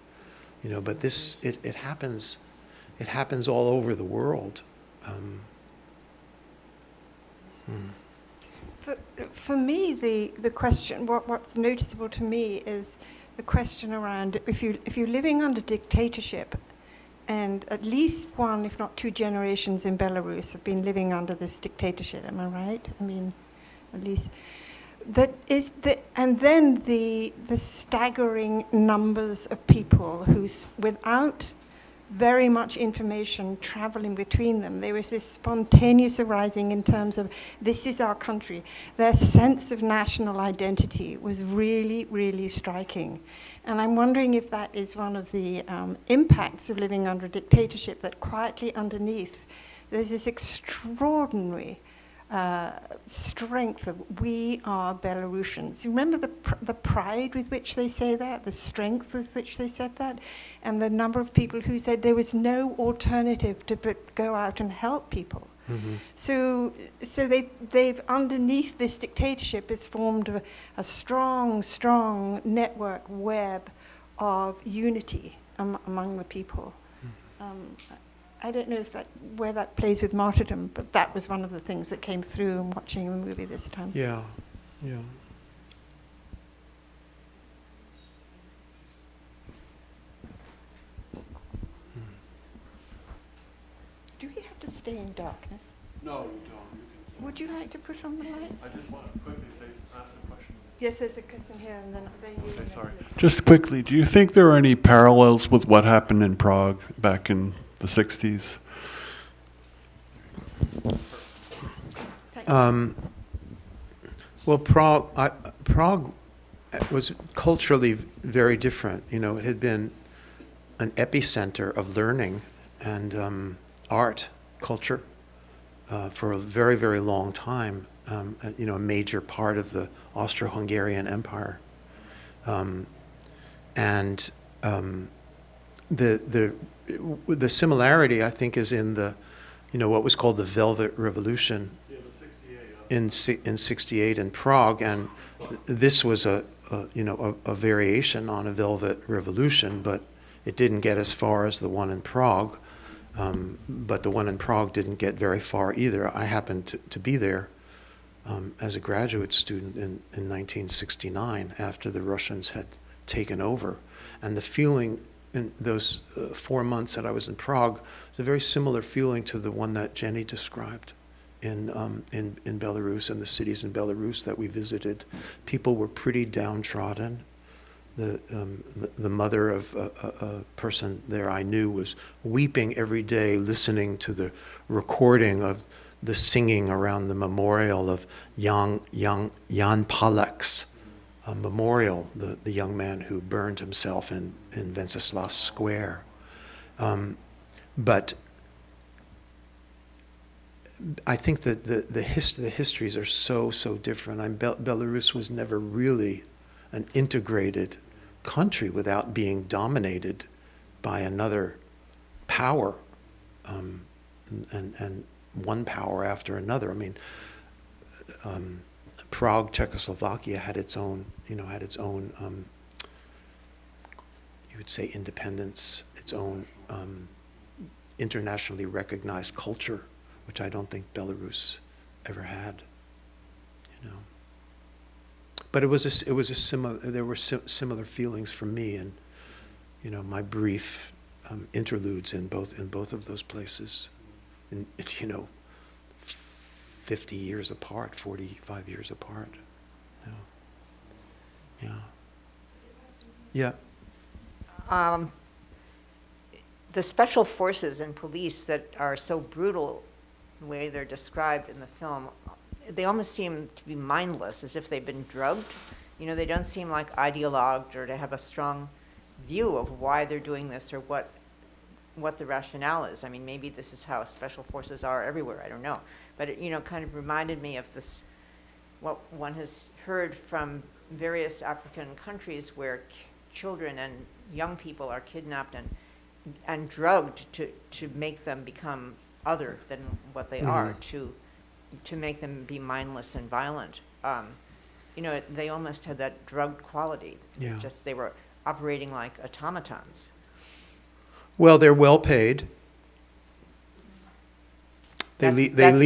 You know, but it happens all over the world. For me, the question, what's noticeable to me is the question around if you're living under dictatorship, and at least one, if not two generations in Belarus have been living under this dictatorship. Am I right? I mean, at least that is and then the staggering numbers of people who's without very much information traveling between them. There was this spontaneous arising in terms of, this is our country. Their sense of national identity was really, really striking. And I'm wondering if that is one of the impacts of living under a dictatorship, that quietly underneath, there's this extraordinary strength of, we are Belarusians. You remember the pride with which they say that, the strength with which they said that, and the number of people who said there was no alternative to but go out and help people. Mm-hmm. So they've underneath this dictatorship is formed a strong network web of unity among the people. Mm-hmm. I don't know where that plays with martyrdom, but that was one of the things that came through in watching the movie this time. Yeah. Do we have to stay in darkness? No, you don't. You can. Would you like to put on the lights? I just want to quickly ask the question. Yes, there's a question here, and then you. Okay, sorry. Just quickly, do you think there are any parallels with what happened in Prague back in the 60s? Well, Prague was culturally very different. You know, it had been an epicenter of learning and art, culture for a very, very long time. You know, a major part of the Austro-Hungarian Empire, and the similarity, I think, is in the, you know, what was called the Velvet Revolution in 68 in Prague, and this was a variation on a Velvet Revolution, but it didn't get as far as the one in Prague. But the one in Prague didn't get very far either. I happened to be there as a graduate student in 1969 after the Russians had taken over, and the feeling in those 4 months that I was in Prague was a very similar feeling to the one that Jenny described in Belarus and the cities in Belarus that we visited. People were pretty downtrodden. The mother of a person there I knew was weeping every day listening to the recording of the singing around the memorial of Jan Palek's memorial, the young man who burned himself in Wenceslas Square. But I think that the histories are so different. Belarus was never really an integrated country without being dominated by another power, and one power after another. I mean, Prague, Czechoslovakia had its own, you would say, independence, its own internationally recognized culture, which I don't think Belarus ever had. You know. But it was a similar. There were similar feelings for me, and you know, my brief interludes in both of those places, and 50 years apart, 45 years apart. Yeah. The special forces and police that are so brutal, the way they're described in the film, they almost seem to be mindless, as if they've been drugged. You know, they don't seem like ideologued or to have a strong view of why they're doing this or what the rationale is. I mean, maybe this is how special forces are everywhere, I don't know. But it, kind of reminded me of this what one has heard from various African countries where children and young people are kidnapped and drugged to make them become other than what they are, to make them be mindless and violent. You know, they almost had that drugged quality. Yeah. Just they were operating like automatons. Well, they're well paid. They lead That's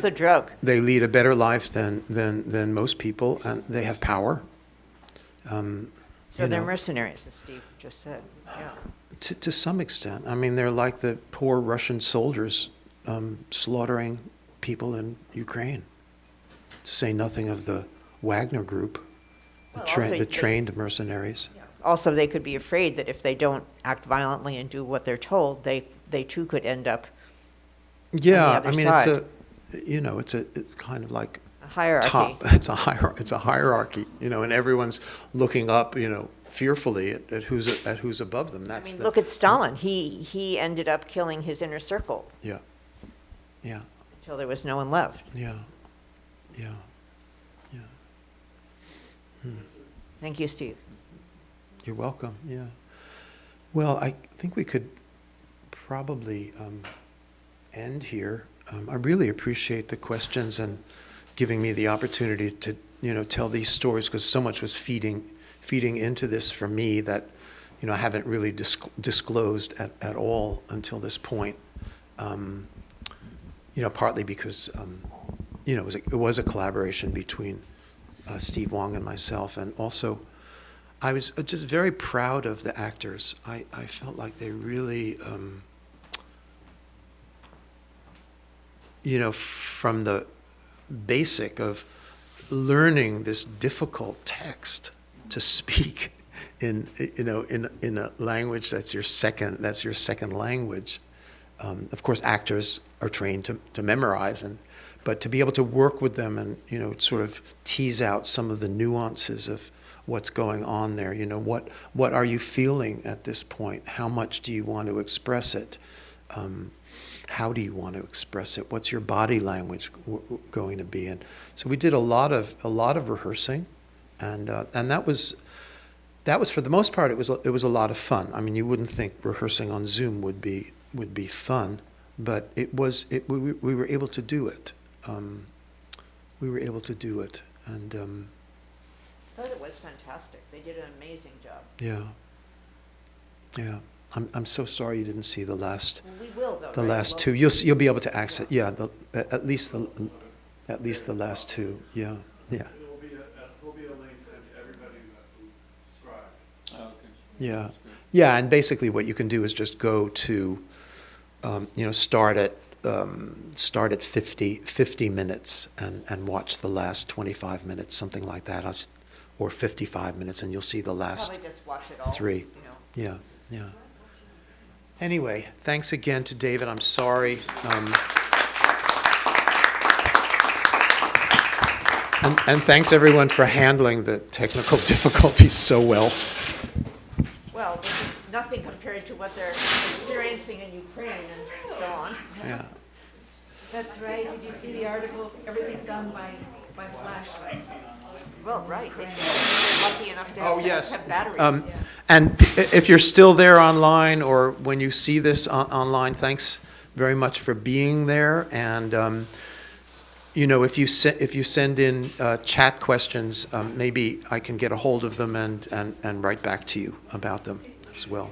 the drug. They lead a better life than most people, and they have power. So they're mercenaries, as Steve just said. Yeah. To some extent. I mean, they're like the poor Russian soldiers slaughtering people in Ukraine. To say nothing of the Wagner group, the trained mercenaries. Also, they could be afraid that if they don't act violently and do what they're told, they too could end up. Yeah, on the other I mean, side. it's kind of like A hierarchy. It's a hierarchy, and everyone's looking up, fearfully at who's above them. That's Look at Stalin. He ended up killing his inner circle. Yeah. Yeah. Until there was no one left. Yeah. Yeah. Yeah. Thank you, Steve. You're welcome. Yeah. Well, I think we could probably end here. I really appreciate the questions and giving me the opportunity to, tell these stories, because so much was feeding into this for me that, I haven't really disclosed at all until this point. Partly because, it was a collaboration between Steve Wangh and myself, and also I was just very proud of the actors. I felt like they really, from the basic of learning this difficult text to speak in a language that's your second language. Of course, actors are trained to memorize, but to be able to work with them and sort of tease out some of the nuances of what's going on there. What are you feeling at this point? How much do you want to express it? How do you want to express it? What's your body language going to be? And so we did a lot of rehearsing, and that was for the most part it was a lot of fun. I mean, you wouldn't think rehearsing on Zoom would be fun, but we were able to do it. We were able to do it, and I thought it was fantastic. They did an amazing job. yeah. Yeah. I'm so sorry you didn't see the last. We will, though. The right? last two. You'll be able to access. Yeah. At least the last two. Yeah. Yeah. There'll be a link sent to everybody who subscribed. Oh, okay. Yeah. Yeah. And basically, what you can do is just go to, start at 50 minutes and watch the last 25 minutes, something like that, or 55 minutes, and you'll see the last Probably just watch it all, 3. Yeah. Yeah. Anyway, thanks again to David. I'm sorry. And thanks everyone for handling the technical difficulties so well. Well, this is nothing compared to what they're experiencing in Ukraine and so on. Yeah. That's right. Did you see the article? Everything done by flash. Well, right. They're lucky enough to have batteries. And if you're still there online, or when you see this online, thanks very much for being there. And if you send in chat questions, maybe I can get a hold of them and write back to you about them as well.